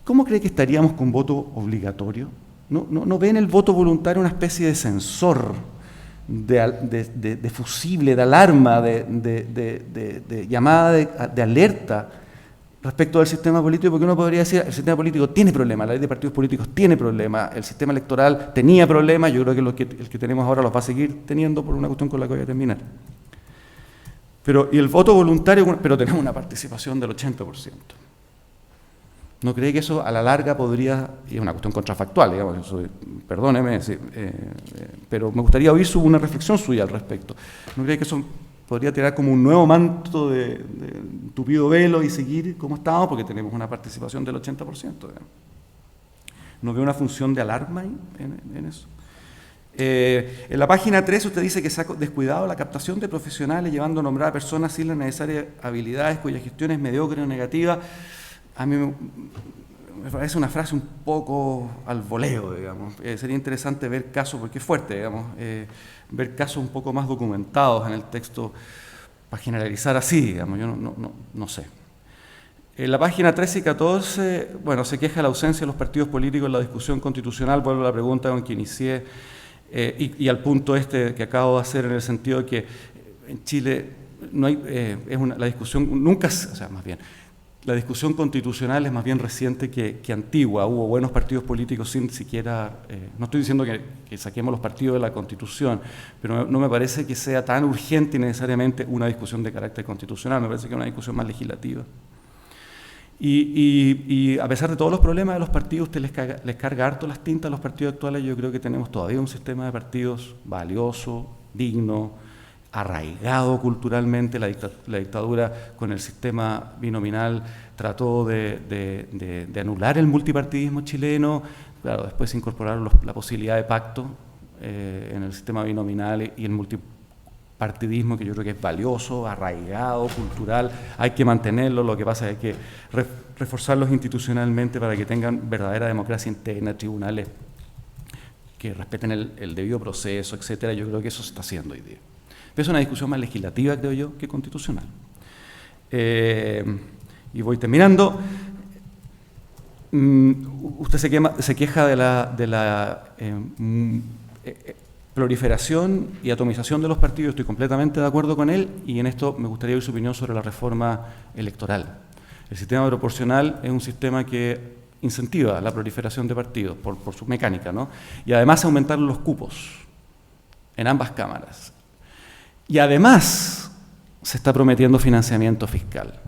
¿Cómo cree que estaríamos con voto obligatorio? ¿No ven el voto voluntario una especie de sensor, de fusible, de alarma, de llamada de alerta respecto del sistema político? Porque uno podría decir, el sistema político tiene problemas, la ley de partidos políticos tiene problemas, el sistema electoral tenía problemas, yo creo que el que tenemos ahora los va a seguir teniendo por una cuestión con la que voy a terminar. Y el voto voluntario, pero tenemos una participación del 80%. ¿No cree que eso a la larga podría, y es una cuestión contrafactual, digamos, eso, perdóneme, sí, pero me gustaría oír una reflexión suya al respecto? ¿No cree que eso podría tirar como un nuevo manto de tupido velo y seguir como estamos, porque tenemos una participación del 80%? Digamos. ¿No ve una función de alarma ahí en eso? En la página 3 usted dice que se ha descuidado la captación de profesionales, llevando a nombrar a personas sin las necesarias habilidades cuya gestión es mediocre o negativa. A mí me parece una frase un poco al voleo, digamos. Sería interesante ver casos, porque es fuerte, digamos, ver casos un poco más documentados en el texto para generalizar así, digamos, yo no sé. En la página 13 y 14, bueno, se queja la ausencia de los partidos políticos en la discusión constitucional, vuelvo a la pregunta con que inicié, y al punto que acabo de hacer en el sentido de que en Chile no hay, la discusión nunca, o sea, más bien, la discusión constitucional es más bien reciente que antigua. Hubo buenos partidos políticos sin siquiera, no estoy diciendo que saquemos los partidos de la Constitución, pero no me parece que sea tan urgente y necesariamente una discusión de carácter constitucional, me parece que es una discusión más legislativa. Y a pesar de todos los problemas de los partidos, usted les carga harto las tintas a los partidos actuales. Yo creo que tenemos todavía un sistema de partidos valioso, digno, arraigado culturalmente. La dictadura con el sistema binominal trató de anular el multipartidismo chileno. Claro, después incorporaron la posibilidad de pacto en el sistema binominal y el multipartidismo, que yo creo que es valioso, arraigado, cultural. Hay que mantenerlo, lo que pasa es que hay que reforzarlos institucionalmente para que tengan verdadera democracia interna, tribunales que respeten el debido proceso, etcétera. Yo creo que eso se está haciendo hoy día. Pero es una discusión más legislativa, creo yo, que constitucional. Y voy terminando. Usted se queja de la proliferación y atomización de los partidos. Estoy completamente de acuerdo con él, y en esto me gustaría oír su opinión sobre la reforma electoral. El sistema proporcional es un sistema que incentiva la proliferación de partidos por su mecánica, ¿no? Y además aumentar los cupos en ambas cámaras. Y además se está prometiendo financiamiento fiscal.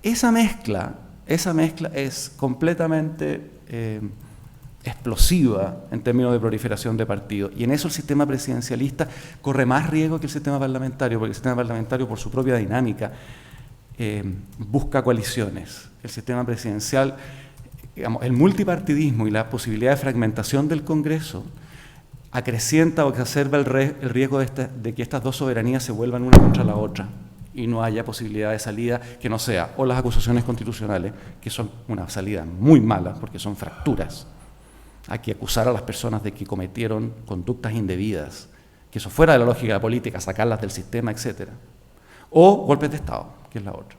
Esa mezcla es completamente explosiva en términos de proliferación de partidos. Y en eso el sistema presidencialista corre más riesgo que el sistema parlamentario, porque el sistema parlamentario, por su propia dinámica, busca coaliciones. El sistema presidencial, digamos, el multipartidismo y la posibilidad de fragmentación del Congreso acrecienta o exacerba el riesgo de que estas dos soberanías se vuelvan una contra la otra y no haya posibilidad de salida que no sea o las acusaciones constitucionales, que son una salida muy mala porque son fracturas. Hay que acusar a las personas de que cometieron conductas indebidas, que eso fuera de la lógica de la política, sacarlas del sistema, etc. O golpes de Estado, que es la otra.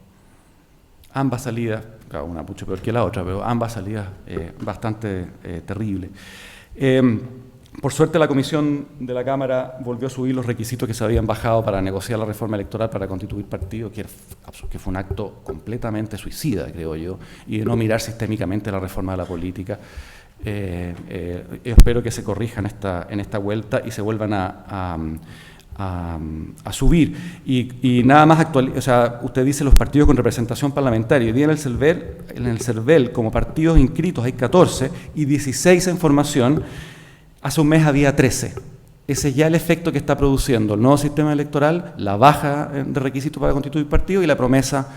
Ambas salidas, claro, una mucho peor que la otra, pero ambas salidas bastante terribles. Por suerte la Comisión de la Cámara volvió a subir los requisitos que se habían bajado para negociar la reforma electoral para constituir partidos, que fue un acto completamente suicida, creo yo, y de no mirar sistémicamente la reforma de la política. Espero que se corrija en esta vuelta y se vuelvan a subir. Y nada más o sea, usted dice los partidos con representación parlamentaria. Hoy día en el CERVEL, como partidos inscritos hay 14 y 16 en formación. Hace un mes había 13. Ese es ya el efecto que está produciendo el nuevo sistema electoral, la baja de requisitos para constituir partido y la promesa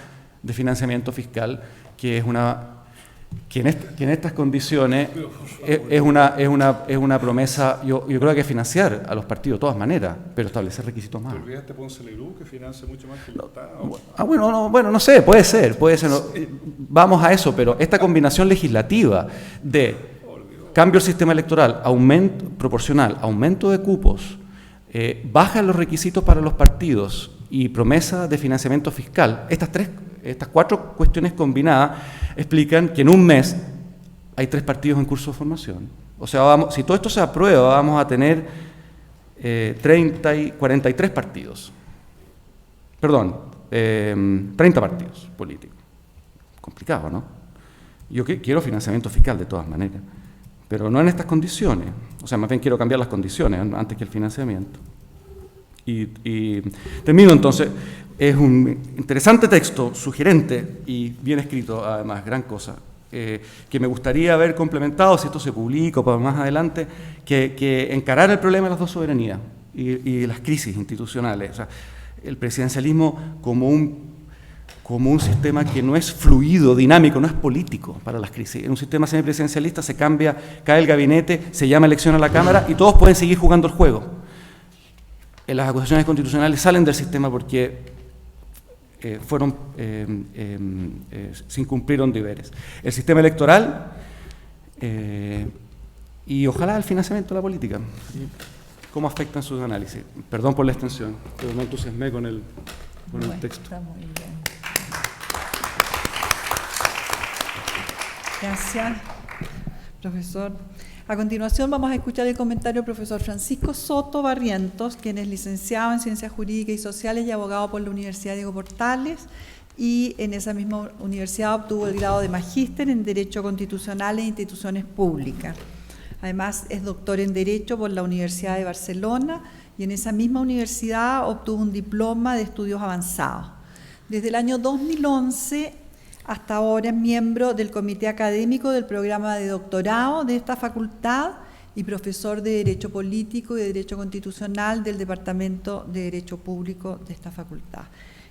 de financiamiento fiscal, que es que en estas condiciones es una promesa. Yo creo que hay que financiar a los partidos de todas maneras, pero establecer requisitos más. ¿Te olvidaste Ponce Leroux, que financia mucho más que el Estado? Bueno, no sé, puede ser. No, vamos a eso, pero esta combinación legislativa de cambio del sistema electoral, proporcional, aumento de cupos, baja los requisitos para los partidos y promesa de financiamiento fiscal, estas 4 cuestiones combinadas explican que en un mes hay 3 partidos en curso de formación. O sea, si todo esto se aprueba, vamos a tener 43 partidos. Perdón, 30 partidos políticos. Complicado, ¿no? Yo quiero financiamiento fiscal de todas maneras, pero no en estas condiciones. O sea, más bien quiero cambiar las condiciones antes que el financiamiento. Y termino entonces. Es un interesante texto, sugerente y bien escrito, además, gran cosa. que me gustaría ver complementado, si esto se publica o para más adelante, que encarar el problema de las dos soberanías y las crisis institucionales. O sea, el presidencialismo como un sistema que no es fluido, dinámico, no es político para las crisis. En un sistema semipresidencialista se cambia, cae el gabinete, se llama elección a la Cámara y todos pueden seguir jugando el juego. Las acusaciones constitucionales salen del sistema porque se incumplieron deberes. El sistema electoral y ojalá el financiamiento de la política. ¿Cómo afectan sus análisis? Perdón por la extensión, pero me entusiasmé con el texto. Está muy bien. Gracias, profesor. A continuación vamos a escuchar el comentario del profesor Francisco Soto Barrientos, quien es licenciado en Ciencias Jurídicas y Sociales y abogado por la Universidad Diego Portales, y en esa misma universidad obtuvo el grado de magíster en Derecho Constitucional e Instituciones Públicas. Además es doctor en Derecho por la Universidad de Barcelona y en esa misma universidad obtuvo un diploma de estudios avanzados. Desde el año 2011 hasta ahora es miembro del comité académico del programa de doctorado de esta facultad y profesor de Derecho Político y de Derecho Constitucional del Departamento de Derecho Público de esta facultad.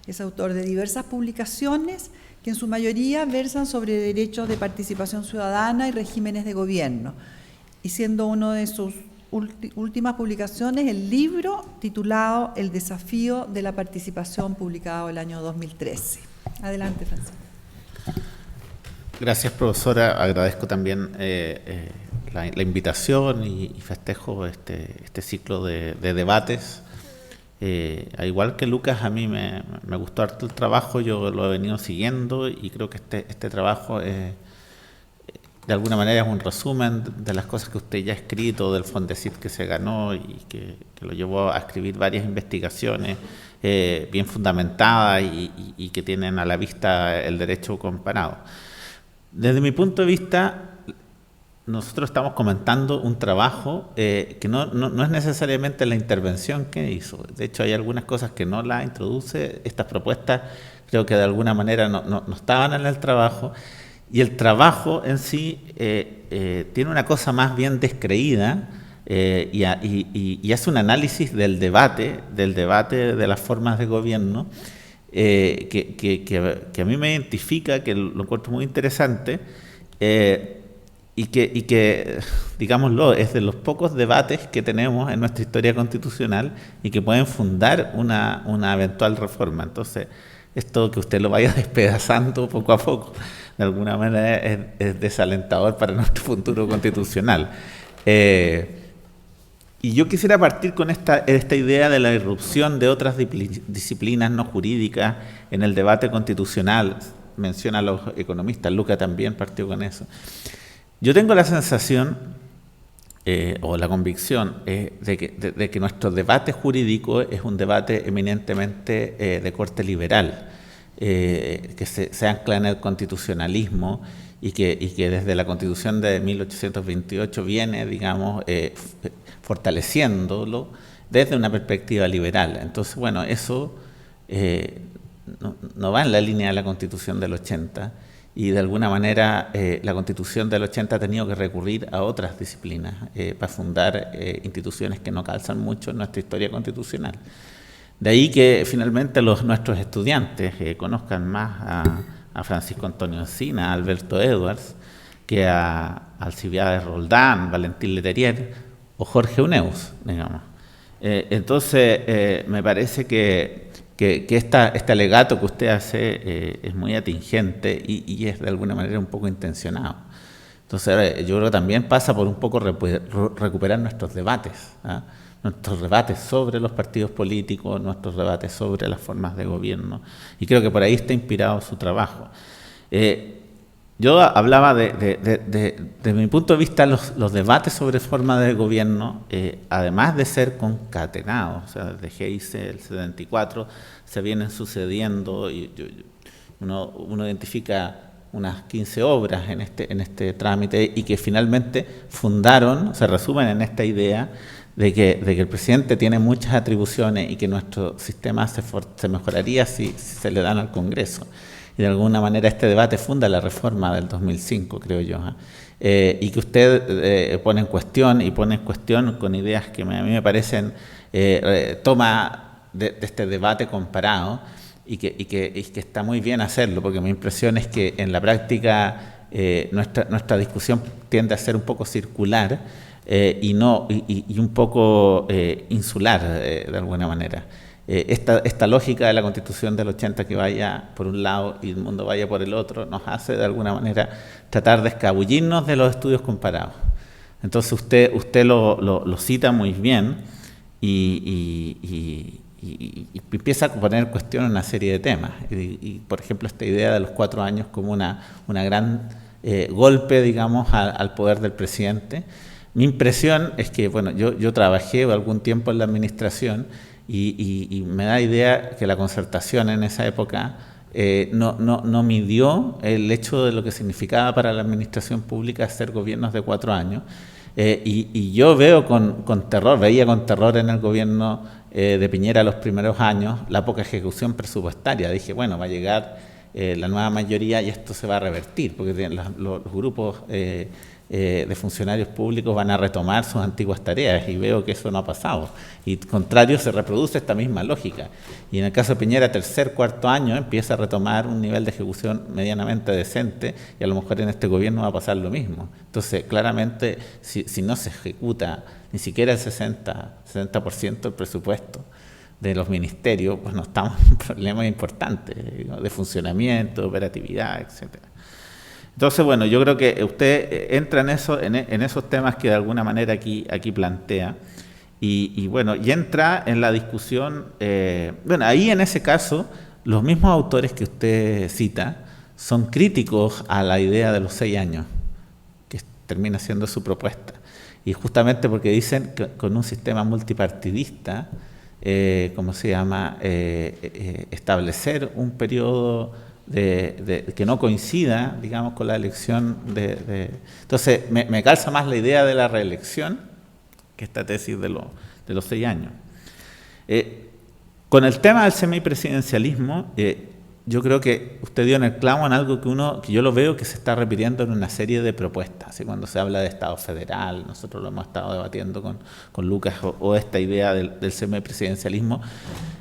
Es autor de diversas publicaciones que en su mayoría versan sobre derechos de participación ciudadana y regímenes de gobierno, y siendo una de sus últimas publicaciones el libro titulado El desafío de la participación, publicado el año 2013. Adelante, Francisco. Gracias, profesora. Agradezco también la invitación y festejo este ciclo de debates. Al igual que Lucas, a mí me gustó harto el trabajo, yo lo he venido siguiendo y creo que este trabajo de alguna manera es un resumen de las cosas que usted ya ha escrito, del Fondesit que se ganó y que lo llevó a escribir varias investigaciones bien fundamentadas y que tienen a la vista el derecho comparado. Desde mi punto de vista, nosotros estamos comentando un trabajo que no es necesariamente la intervención que hizo. De hecho, hay algunas cosas que no la introduce. Estas propuestas creo que de alguna manera no estaban en el trabajo. Y el trabajo en sí tiene una cosa más bien descreída y hace un análisis del debate de las formas de gobierno que a mí me identifica, que lo encuentro muy interesante y que, digámoslo, es de los pocos debates que tenemos en nuestra historia constitucional y que pueden fundar una eventual reforma. Entonces, esto que usted lo vaya despedazando poco a poco, de alguna manera es desalentador para nuestro futuro constitucional. Y yo quisiera partir con esta idea de la irrupción de otras disciplinas no jurídicas en el debate constitucional. Menciona a los economistas, Luca también partió con eso. Yo tengo la sensación o la convicción de que nuestro debate jurídico es un debate eminentemente de corte liberal, que se ancla en el constitucionalismo y que desde la Constitución de 1828 viene, digamos, fortaleciéndolo desde una perspectiva liberal. Entonces, bueno, eso no va en la línea de la Constitución del 80 y de alguna manera la Constitución del 80 ha tenido que recurrir a otras disciplinas para fundar instituciones que no calzan mucho en nuestra historia constitucional. De ahí que finalmente nuestros estudiantes conozcan más a Francisco Antonio Encina, a Alberto Edwards, que a Alcibiades Roldán, Valentín Letelier o Jorge Uneus, digamos. Entonces, me parece que este alegato que usted hace es muy atingente y es de alguna manera un poco intencionado. Entonces, yo creo que también pasa por un poco recuperar nuestros debates, ¿ah? Nuestros debates sobre los partidos políticos, nuestros debates sobre las formas de gobierno, y creo que por ahí está inspirado su trabajo. Yo hablaba de mi punto de vista, los debates sobre forma de gobierno, además de ser concatenados, o sea, desde Geisel, el 74, se vienen sucediendo, y uno identifica unas 15 obras en este trámite y que finalmente se resumen en esta idea de que el presidente tiene muchas atribuciones y que nuestro sistema se mejoraría si se le dan al Congreso. y de alguna manera este debate funda la reforma del 2005, creo yo, y que usted pone en cuestión con ideas que a mí me parecen, toma de este debate comparado, y que está muy bien hacerlo, porque mi impresión es que en la práctica nuestra discusión tiende a ser un poco circular y un poco insular de alguna manera. Esta lógica de la Constitución del 80 que vaya por un lado y el mundo vaya por el otro nos hace de alguna manera tratar de escabullirnos de los estudios comparados. Entonces usted lo cita muy bien y empieza a poner en cuestión una serie de temas. Y por ejemplo, esta idea de los 4 años como una gran golpe, digamos, al poder del presidente. Mi impresión es que, bueno, yo trabajé algún tiempo en la administración y me da idea que la Concertación en esa época no midió el hecho de lo que significaba para la administración pública hacer gobiernos de 4 años. Y yo veía con terror en el gobierno de Piñera los primeros años la poca ejecución presupuestaria. Dije, bueno, va a llegar la nueva mayoría y esto se va a revertir, porque los grupos de funcionarios públicos van a retomar sus antiguas tareas, y veo que eso no ha pasado. Y al contrario, se reproduce esta misma lógica. Y en el caso de Piñera, 3er, 4.º año empieza a retomar un nivel de ejecución medianamente decente, y a lo mejor en este gobierno va a pasar lo mismo. Entonces, claramente, si no se ejecuta ni siquiera el 60% del presupuesto de los ministerios, pues no estamos en problemas importantes, ¿no?, de funcionamiento, de operatividad, etcétera. Entonces, bueno, yo creo que usted entra en esos temas que de alguna manera aquí plantea, y bueno, y entra en la discusión, bueno, ahí en ese caso, los mismos autores que usted cita son críticos a la idea de los 6 años, que termina siendo su propuesta, y justamente porque dicen que con un sistema multipartidista, ¿cómo se llama?, establecer un periodo que no coincida, digamos, con la elección Entonces, me calza más la idea de la reelección que esta tesis de los 6 años. Con el tema del semipresidencialismo, yo creo que usted dio en el clavo en algo que yo lo veo que se está repitiendo en una serie de propuestas. ¿Sí? Cuando se habla de Estado federal, nosotros lo hemos estado debatiendo con Lucas, o esta idea del semipresidencialismo,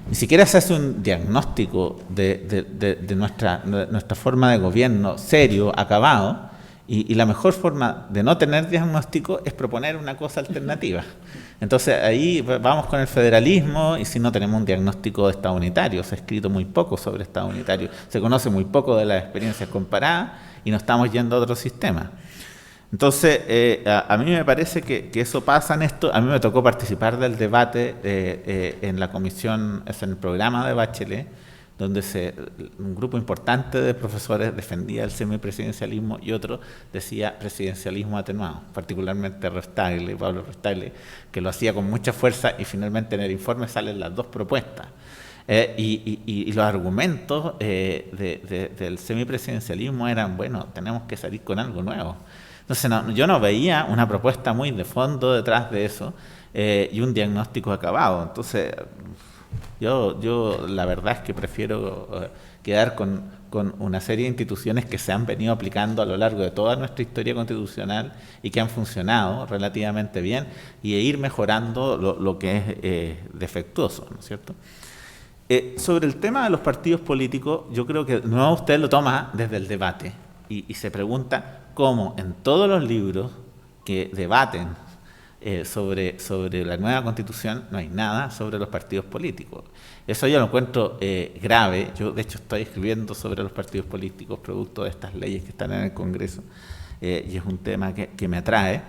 ni siquiera se hace un diagnóstico de nuestra forma de gobierno serio, acabado, y la mejor forma de no tener diagnóstico es proponer una cosa alternativa. Entonces ahí vamos con el federalismo, y si no tenemos un diagnóstico de Estado unitario, se ha escrito muy poco sobre Estado unitario, se conoce muy poco de las experiencias comparadas, y nos estamos yendo a otro sistema. Entonces, a mí me parece que eso pasa en esto. A mí me tocó participar del debate en la comisión, en el programa de Bachelet, donde un grupo importante de profesores defendía el semipresidencialismo y otro decía presidencialismo atenuado, particularmente Pablo Restagle, que lo hacía con mucha fuerza, y finalmente en el informe salen las dos propuestas. Y los argumentos del semipresidencialismo eran, bueno, tenemos que salir con algo nuevo. Entonces yo no veía una propuesta muy de fondo detrás de eso, y un diagnóstico acabado. Entonces yo la verdad es que prefiero quedar con una serie de instituciones que se han venido aplicando a lo largo de toda nuestra historia constitucional y que han funcionado relativamente bien, y ir mejorando lo que es defectuoso, ¿no es cierto? Sobre el tema de los partidos políticos, yo creo que no, usted lo toma desde el debate y se pregunta cómo en todos los libros que debaten sobre la nueva Constitución no hay nada sobre los partidos políticos. Eso yo lo encuentro grave. Yo, de hecho, estoy escribiendo sobre los partidos políticos producto de estas leyes que están en el Congreso, y es un tema que me atrae.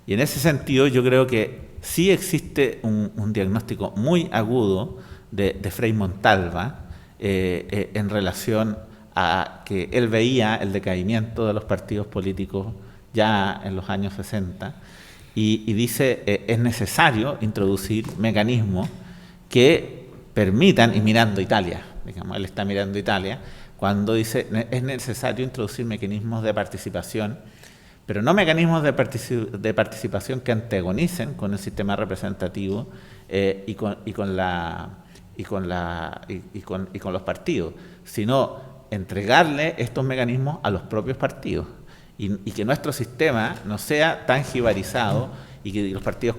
Y en ese sentido yo creo que sí existe un diagnóstico muy agudo de Frei Montalva en relación a que él veía el decaimiento de los partidos políticos ya en los años 60, y dice es necesario introducir mecanismos que permitan, y mirando Italia, digamos, él está mirando Italia, cuando dice es necesario introducir mecanismos de participación, pero no mecanismos de participación que antagonicen con el sistema representativo y con los partidos, sino entregarle estos mecanismos a los propios partidos y que nuestro sistema no sea tan jibarizado y que los partidos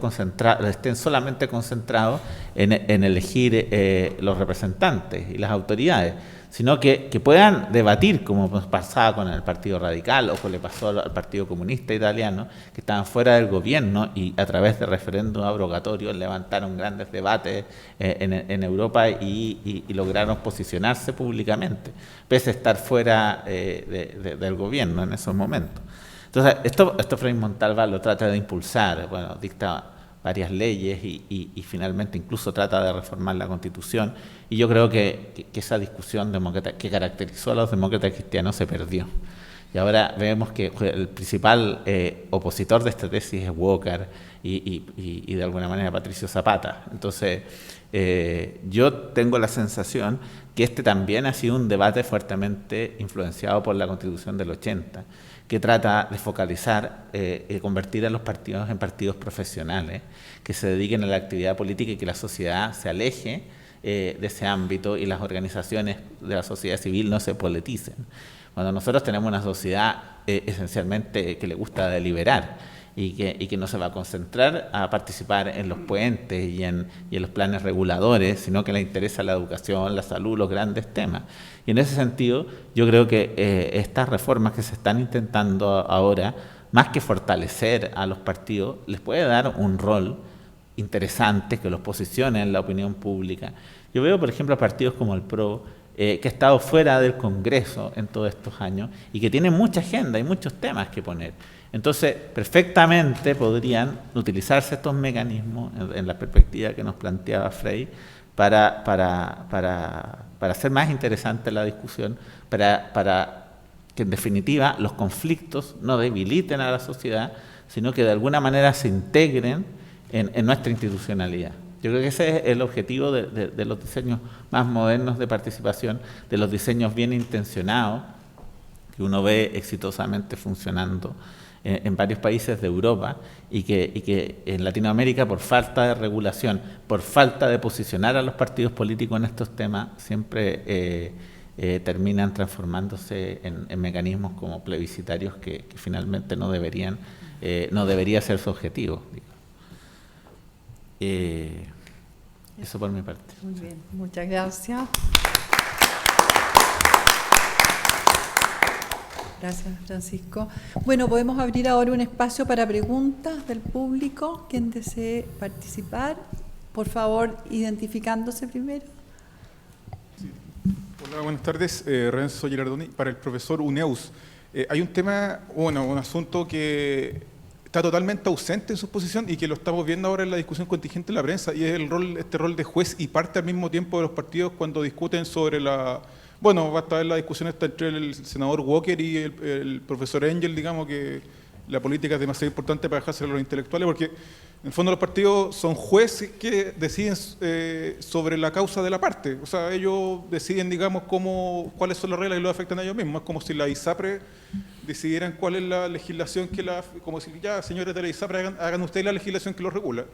estén solamente concentrados en elegir los representantes y las autoridades, sino que puedan debatir, como pasaba con el Partido Radical o como le pasó al Partido Comunista Italiano, que estaban fuera del gobierno y a través de referéndum abrogatorios levantaron grandes debates en Europa y lograron posicionarse públicamente, pese a estar fuera del gobierno en esos momentos. Entonces, esto Frei Montalva lo trata de impulsar, bueno, dicta varias leyes y finalmente incluso trata de reformar la Constitución, y yo creo que esa discusión que caracterizó a los demócratas cristianos se perdió. Y ahora vemos que el principal opositor de esta tesis es Walker y de alguna manera Patricio Zapata. Entonces, yo tengo la sensación que este también ha sido un debate fuertemente influenciado por la Constitución del 80, que trata de focalizar y convertir a los partidos en partidos profesionales que se dediquen a la actividad política y que la sociedad se aleje de ese ámbito y las organizaciones de la sociedad civil no se politicen. Cuando nosotros tenemos una sociedad esencialmente que le gusta deliberar y que no se va a concentrar a participar en los puentes y en los planes reguladores, sino que le interesa la educación, la salud, los grandes temas. Y en ese sentido, yo creo que estas reformas que se están intentando ahora, más que fortalecer a los partidos, les puede dar un rol interesante que los posicione en la opinión pública. Yo veo, por ejemplo, a partidos como el PRO, que ha estado fuera del Congreso en todos estos años y que tiene mucha agenda y muchos temas que poner. Entonces, perfectamente podrían utilizarse estos mecanismos en la perspectiva que nos planteaba Frei para hacer más interesante la discusión, para que en definitiva los conflictos no debiliten a la sociedad, sino que de alguna manera se integren en nuestra institucionalidad. Yo creo que ese es el objetivo de los diseños más modernos de participación, de los diseños bien intencionados, que uno ve exitosamente funcionando en varios países de Europa y que en Latinoamérica, por falta de regulación, por falta de posicionar a los partidos políticos en estos temas, siempre terminan transformándose en mecanismos como plebiscitarios que finalmente no debería ser su objetivo. Eso por mi parte. Muy bien, muchas gracias. Gracias, Francisco. Bueno, podemos abrir ahora un espacio para preguntas del público. Quien desee participar, por favor, identificándose primero. Sí. Hola, buenas tardes. Renzo Girardoni, para el profesor Uneus. Hay un tema, un asunto que está totalmente ausente en su exposición y que lo estamos viendo ahora en la discusión contingente en la prensa, y es este rol de juez y parte al mismo tiempo de los partidos cuando discuten sobre Bueno, va a estar la discusión entre el senador Walker y el profesor Engel, digamos que la política es demasiado importante para dejársela a los intelectuales, porque en el fondo los partidos son jueces que deciden sobre la causa de la parte. O sea, ellos deciden, digamos, cuáles son las reglas que los afectan a ellos mismos. Es como si la ISAPRE decidieran cuál es la legislación como si ya, señores de la ISAPRE, hagan ustedes la legislación que los regula.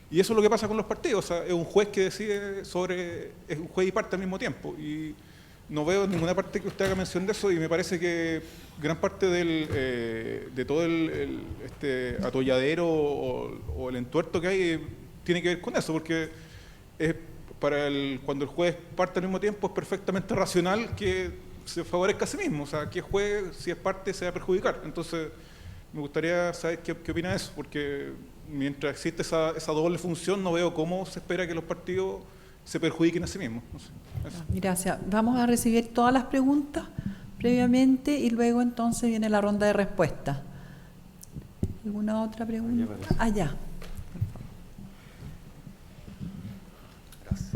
Y eso es lo que pasa con los partidos. O sea, es un juez que decide es un juez y parte al mismo tiempo. Y no veo ninguna parte que usted haga mención de eso, y me parece que gran parte de todo este atolladero o el entuerto que hay tiene que ver con eso, porque cuando el juez parte al mismo tiempo es perfectamente racional que se favorezca a sí mismo. O sea, que el juez, si es parte, se va a perjudicar. Entonces, me gustaría saber qué opina de eso, porque mientras existe esa doble función, no veo cómo se espera que los partidos se perjudiquen a sí mismos. No sé, gracias. Vamos a recibir todas las preguntas previamente y luego entonces viene la ronda de respuestas. ¿Alguna otra pregunta? Allá. Gracias.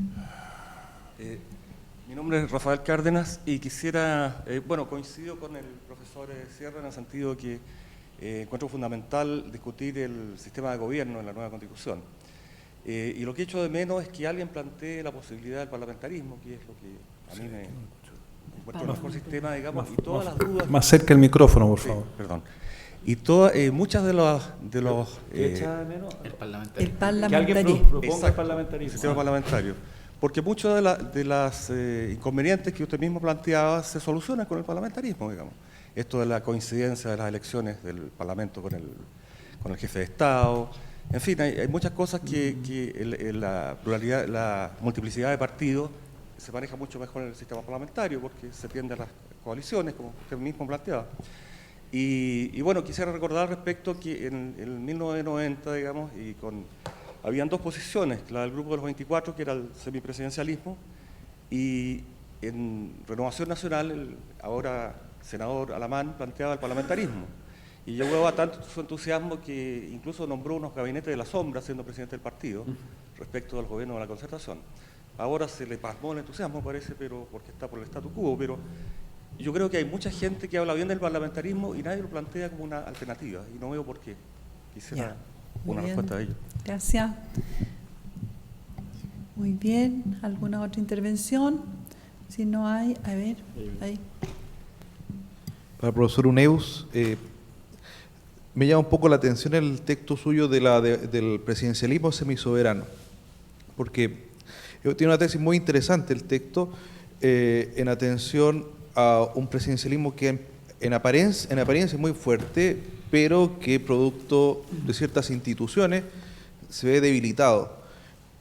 Mi nombre es Rafael Cárdenas y quisiera, coincido con el profesor Sierra en el sentido que encuentro fundamental discutir el sistema de gobierno en la nueva Constitución. Y lo que echo de menos es que alguien plantee la posibilidad del parlamentarismo, que es lo que a mí me encuentro el mejor sistema, digamos, y todas las dudas... Más cerca el micrófono, por favor. Perdón. Y muchas de los ¿Qué echa de menos? El parlamentarismo. Que alguien proponga el parlamentarismo. El sistema parlamentario. porque muchos de las inconvenientes que usted mismo planteaba se solucionan con el parlamentarismo, digamos. Esto de la coincidencia de las elecciones del Parlamento con el jefe de Estado, en fin, hay muchas cosas que la pluralidad, la multiplicidad de partidos se maneja mucho mejor en el sistema parlamentario porque se tiende a las coaliciones, como usted mismo planteaba. Y bueno, quisiera recordar respecto que en 1990, digamos, habían dos posiciones, la del Grupo de los 24, que era el semipresidencialismo, y en Renovación Nacional, el ahora senador Alamán planteaba el parlamentarismo. Y llegó a tanto su entusiasmo que incluso nombró unos gabinetes de la sombra siendo presidente del partido respecto al gobierno de la Concertación. Ahora se le pasmó el entusiasmo, parece, pero porque está por el statu quo, pero yo creo que hay mucha gente que habla bien del parlamentarismo y nadie lo plantea como una alternativa, y no veo por qué. Quisiera una respuesta a ello. Gracias. Muy bien. ¿Alguna otra intervención? Si no hay, a ver, ahí. Para el profesor Uneus, me llama un poco la atención el texto suyo del presidencialismo semisoberano, porque tiene una tesis muy interesante el texto en atención a un presidencialismo que en apariencia es muy fuerte, pero que producto de ciertas instituciones se ve debilitado.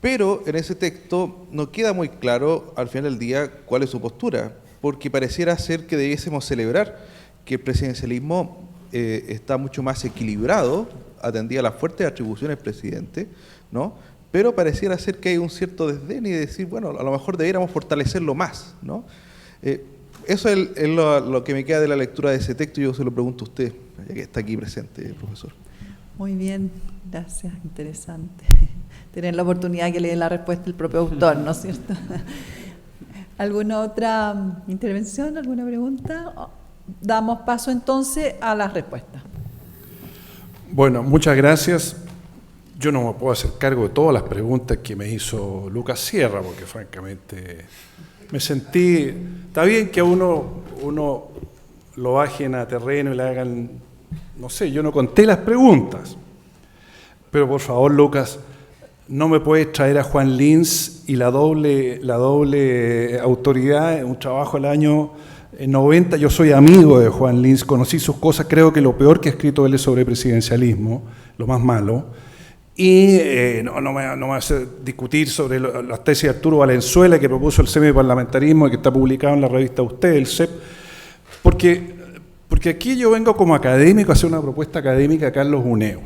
Pero en ese texto no queda muy claro al final del día cuál es su postura, porque pareciera ser que debiésemos celebrar que el presidencialismo está mucho más equilibrado, atendía a las fuertes atribuciones del presidente, ¿no? Pero pareciera ser que hay un cierto desdén y decir, bueno, a lo mejor debiéramos fortalecerlo más, ¿no? Eso es lo que me queda de la lectura de ese texto y yo se lo pregunto a usted, ya que está aquí presente, profesor. Muy bien, gracias, interesante. Tener la oportunidad que le dé la respuesta el propio autor, ¿no es cierto? ¿Alguna otra intervención, alguna pregunta? Damos paso entonces a las respuestas. Bueno, muchas gracias. Yo no me puedo hacer cargo de todas las preguntas que me hizo Lucas Sierra, porque francamente me sentí... Está bien que a uno lo bajen a terreno y le hagan... No sé, yo no conté las preguntas. Pero por favor, Lucas, no me puedes traer a Juan Lins y la doble autoridad en un trabajo al año 90. Yo soy amigo de Juan Lins, conocí sus cosas, creo que lo peor que ha escrito él es sobre presidencialismo, lo más malo. Y no me va a hacer discutir sobre las tesis de Arturo Valenzuela que propuso el semiparlamentarismo y que está publicado en la revista Usted, el CEP, porque aquí yo vengo como académico a hacer una propuesta académica a Carlos Uneus.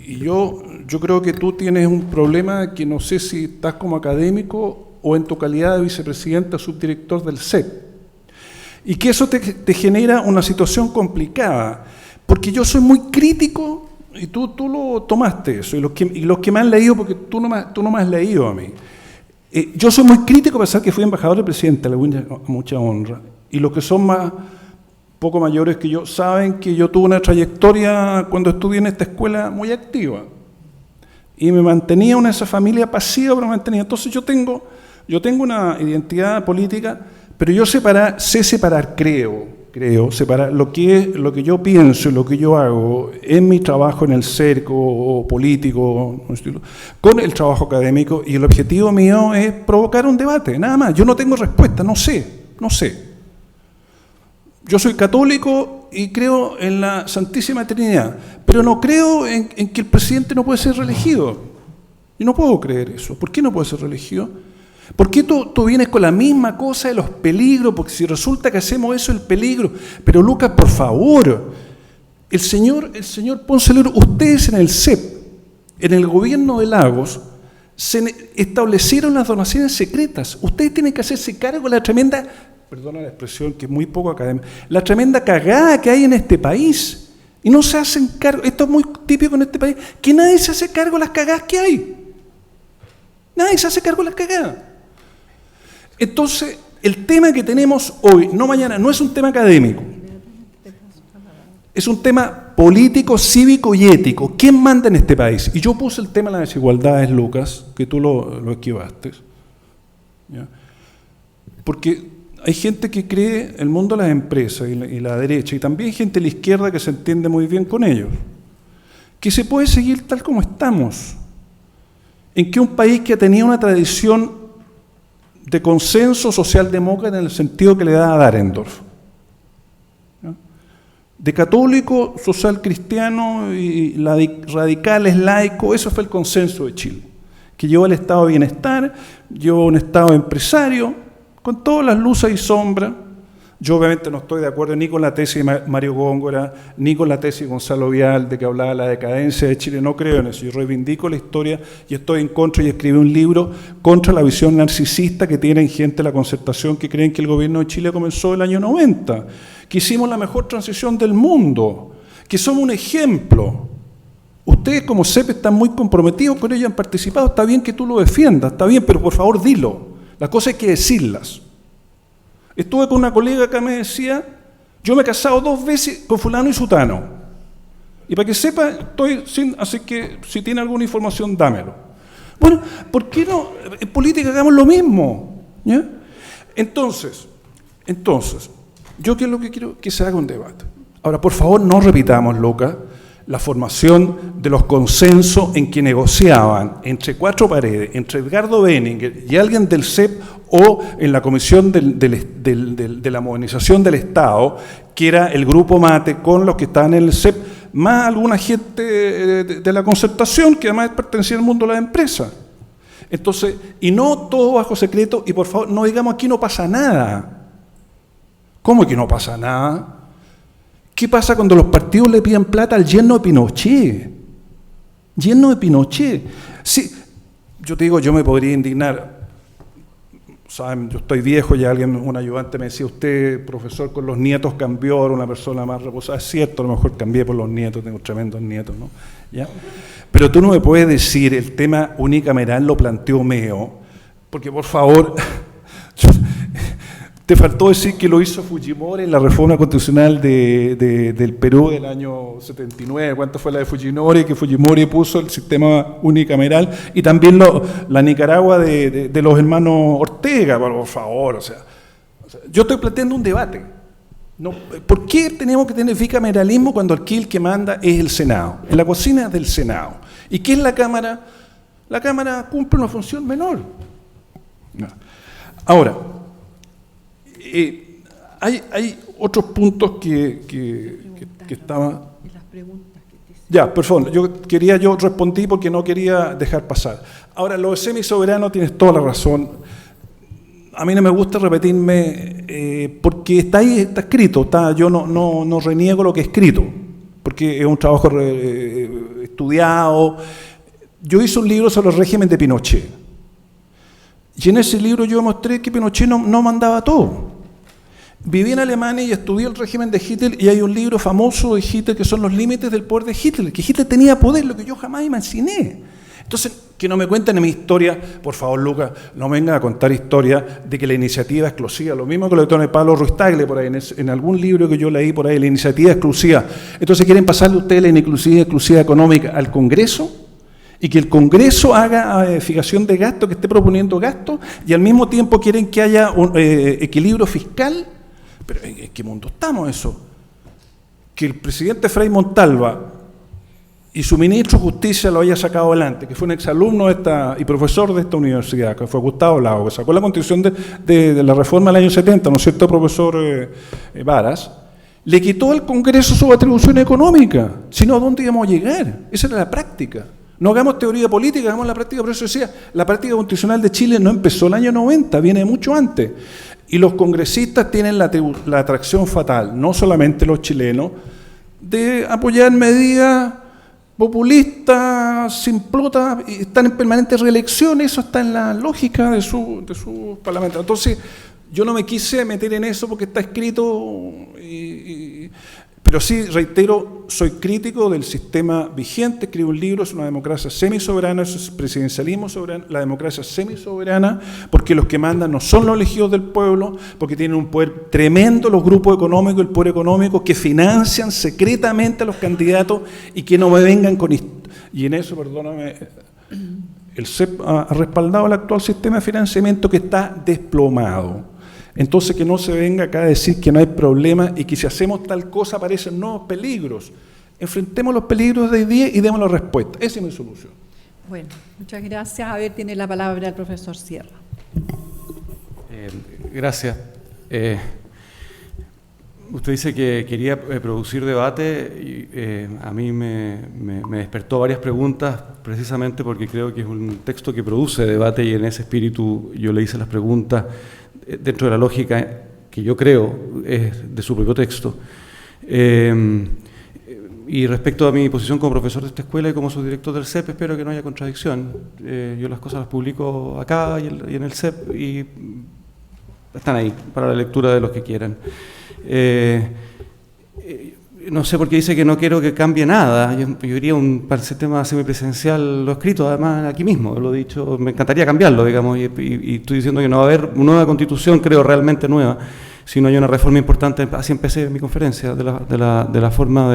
Y yo creo que tú tienes un problema que no sé si estás como académico o en tu calidad de vicepresidente o subdirector del CEP. Y que eso te genera una situación complicada, porque yo soy muy crítico. Y tú lo tomaste eso, y los que me han leído, porque tú no me has leído a mí. Yo soy muy crítico a pesar que fui embajador del presidente, le doy mucha honra. Y los que son poco mayores que yo saben que yo tuve una trayectoria cuando estudié en esta escuela muy activa. Y me mantenía en esa familia pasiva, pero me mantenía. Entonces yo tengo una identidad política, pero yo sé separar, creo, separar lo que yo pienso y lo que yo hago en mi trabajo en el cerco o político con el trabajo académico, y el objetivo mío es provocar un debate, nada más. Yo no tengo respuesta, no sé. Yo soy católico y creo en la Santísima Trinidad, pero no creo en que el presidente no puede ser reelegido. Yo no puedo creer eso. ¿Por qué no puede ser reelegido? ¿Por qué tú vienes con la misma cosa de los peligros? Porque si resulta que hacemos eso, el peligro. Pero Lucas, por favor, el señor Ponce León, ustedes en el CEP, en el gobierno de Lagos, se establecieron las donaciones secretas. Ustedes tienen que hacerse cargo de la tremenda, perdona la expresión que es muy poco académica, la tremenda cagada que hay en este país. Y no se hacen cargo, esto es muy típico en este país, que nadie se hace cargo de las cagadas que hay. Nadie se hace cargo de las cagadas. Entonces, el tema que tenemos hoy, no mañana, no es un tema académico. Es un tema político, cívico y ético. ¿Quién manda en este país? Y yo puse el tema de las desigualdades, Lucas, que tú lo esquivaste. ¿Ya? Porque hay gente que cree el mundo de las empresas y la derecha, y también gente de la izquierda que se entiende muy bien con ellos, que se puede seguir tal como estamos. en que un país que tenía una tradición de consenso socialdemócrata en el sentido que le da a Dahrendorf, ¿no? De católico, social cristiano y radicales, laico, eso fue el consenso de Chile, que llevó al estado de bienestar, llevó a un estado empresario, con todas las luces y sombras. Yo obviamente no estoy de acuerdo ni con la tesis de Mario Góngora, ni con la tesis de Gonzalo Vial, de que hablaba de la decadencia de Chile, no creo en eso. Yo reivindico la historia y estoy en contra, y escribí un libro contra la visión narcisista que tienen gente de la Concertación que creen que el gobierno de Chile comenzó el año 90, que hicimos la mejor transición del mundo, que somos un ejemplo. Ustedes como CEP están muy comprometidos con ello, han participado, está bien que tú lo defiendas, está bien, pero por favor dilo. Las cosas hay que decirlas. Estuve con una colega que me decía, yo me he casado 2 veces con fulano y sutano. Y para que sepa, así que si tiene alguna información, dámelo. Bueno, ¿por qué no? En política hagamos lo mismo, ¿ya? Entonces, yo qué es lo que quiero que se haga un debate. Ahora, por favor, no repitamos, Luca, la formación de los consensos en que negociaban entre 4 paredes, entre Edgardo Benninger y alguien del CEP o en la Comisión de la Modernización del Estado, que era el grupo Mate con los que estaban en el CEP, más alguna gente de la Concertación que además pertenecía al mundo de las empresas. Entonces, y no todo bajo secreto, y por favor, no digamos aquí no pasa nada. ¿Cómo que no pasa nada? ¿Qué pasa cuando los partidos le piden plata al yerno de Pinochet? Yerno de Pinochet. Sí, yo te digo, yo me podría indignar. Saben, yo estoy viejo y un ayudante me decía, usted, profesor, con los nietos cambió, era una persona más reposada. Es cierto, a lo mejor cambié por los nietos, tengo tremendos nietos, ¿no? ¿Ya? Pero tú no me puedes decir, el tema unicameral lo planteó Meo, porque por favor... Te faltó decir que lo hizo Fujimori en la reforma constitucional del Perú del año 79. ¿Cuánto fue la de Fujimori? Que Fujimori puso el sistema unicameral, y también la Nicaragua de los hermanos Ortega, por favor. O sea, yo estoy planteando un debate. No, ¿por qué tenemos que tener bicameralismo cuando aquí el que manda es el Senado? En la cocina del Senado. ¿Y qué es la Cámara? La Cámara cumple una función menor. No. Ahora, hay otros puntos que estaban... Ya, por favor, yo respondí porque no quería dejar pasar. Ahora, lo de semisoberano tienes toda la razón. A mí no me gusta repetirme porque está ahí, está escrito. Yo no reniego lo que he escrito, porque es un trabajo estudiado. Yo hice un libro sobre el régimen de Pinochet. Y en ese libro yo mostré que Pinochet no mandaba todo. Viví en Alemania y estudié el régimen de Hitler, y hay un libro famoso de Hitler que son los límites del poder de Hitler, que Hitler tenía poder, lo que yo jamás imaginé. Entonces, que no me cuenten mi historia, por favor, Lucas, no vengan a contar historias de que la iniciativa exclusiva, lo mismo que lo de Pablo Ruiz Tagle por ahí, en algún libro que yo leí por ahí, la iniciativa exclusiva. Entonces, ¿quieren pasarle ustedes la iniciativa exclusiva económica al Congreso? Y que el Congreso haga fijación de gasto, que esté proponiendo gasto, y al mismo tiempo quieren que haya un equilibrio fiscal. Pero ¿en qué mundo estamos eso? Que el presidente Frei Montalva y su ministro de Justicia lo haya sacado adelante, que fue un exalumno y profesor de esta universidad, que fue Gustavo Lago, que sacó la Constitución de la reforma del año 70, ¿no es cierto, profesor Varas? Le quitó al Congreso su atribución económica. Si no, ¿a dónde íbamos a llegar? Esa era la práctica. No hagamos teoría política, hagamos la práctica. Por eso decía, la práctica constitucional de Chile no empezó el año 90, viene mucho antes. Y los congresistas tienen la atracción fatal, no solamente los chilenos, de apoyar medidas populistas, simplotas, y están en permanente reelección. Eso está en la lógica de su parlamento. Entonces, yo no me quise meter en eso porque está escrito, pero sí, reitero, soy crítico del sistema vigente. Escribo un libro, es una democracia semisoberana, es presidencialismo soberano, la democracia semisoberana, porque los que mandan no son los elegidos del pueblo, porque tienen un poder tremendo los grupos económicos, el poder económico, que financian secretamente a los candidatos y que no me vengan con... Y en eso, perdóname, el CEP ha respaldado el actual sistema de financiamiento que está desplomado. Entonces, que no se venga acá a decir que no hay problema y que si hacemos tal cosa aparecen nuevos peligros. Enfrentemos los peligros de hoy día y demos la respuesta. Esa es mi solución. Bueno, muchas gracias. A ver, tiene la palabra el profesor Sierra. Gracias. Usted dice que quería producir debate y a mí me despertó varias preguntas precisamente porque creo que es un texto que produce debate y en ese espíritu yo le hice las preguntas dentro de la lógica que yo creo es de su propio texto. Y respecto a mi posición como profesor de esta escuela y como subdirector del CEP, espero que no haya contradicción. Yo las cosas las publico acá y en el CEP y están ahí para la lectura de los que quieran. No sé por qué dice que no quiero que cambie nada. Yo diría para el sistema semipresidencial lo he escrito además aquí mismo, lo he dicho, me encantaría cambiarlo, digamos, y estoy diciendo que no va a haber una nueva constitución, creo realmente nueva, sino hay una reforma importante, así empecé mi conferencia, de la forma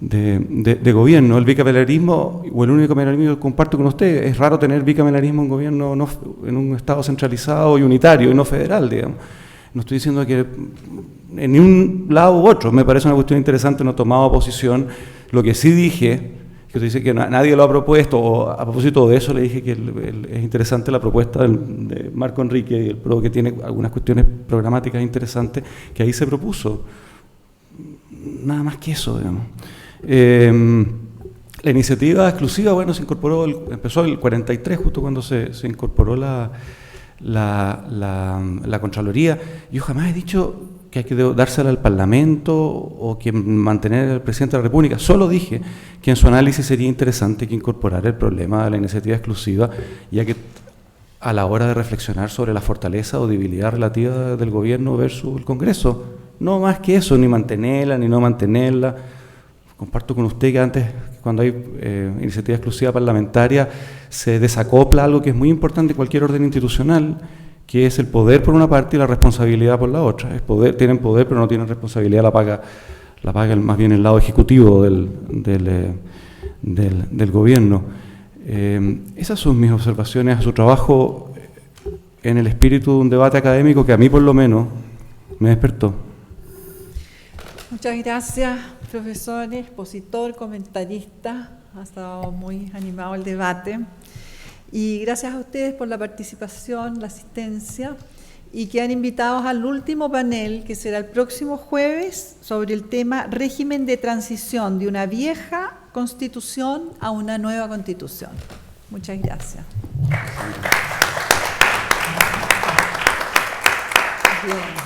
de gobierno. El bicameralismo, o el único bicameralismo que comparto con usted, es raro tener bicameralismo en gobierno en un Estado centralizado y unitario y no federal, digamos. No estoy diciendo que en ni un lado u otro, me parece una cuestión interesante, no he tomado posición. Lo que sí dije, que usted dice que nadie lo ha propuesto, o a propósito de eso le dije que es interesante la propuesta de Marco Enrique y el PRO, que tiene algunas cuestiones programáticas interesantes, que ahí se propuso. Nada más que eso, digamos. La iniciativa exclusiva, bueno, se incorporó, empezó el 43, justo cuando se incorporó la Contraloría. Yo jamás he dicho que hay que dársela al Parlamento o que mantener al presidente de la República. Solo dije que en su análisis sería interesante que incorporara el problema de la iniciativa exclusiva, ya que a la hora de reflexionar sobre la fortaleza o debilidad relativa del gobierno versus el Congreso. No más que eso, ni mantenerla, ni no mantenerla. Comparto con usted que antes, cuando hay iniciativa exclusiva parlamentaria, se desacopla algo que es muy importante en cualquier orden institucional, que es el poder por una parte y la responsabilidad por la otra. Tienen poder, pero no tienen responsabilidad, la paga más bien el lado ejecutivo del gobierno. Esas son mis observaciones a su trabajo en el espíritu de un debate académico que a mí por lo menos me despertó. Muchas gracias, profesor, expositor, comentarista. Ha estado muy animado el debate. Y gracias a ustedes por la participación, la asistencia, y quedan invitados al último panel, que será el próximo jueves, sobre el tema régimen de transición de una vieja constitución a una nueva constitución. Muchas gracias. Bien.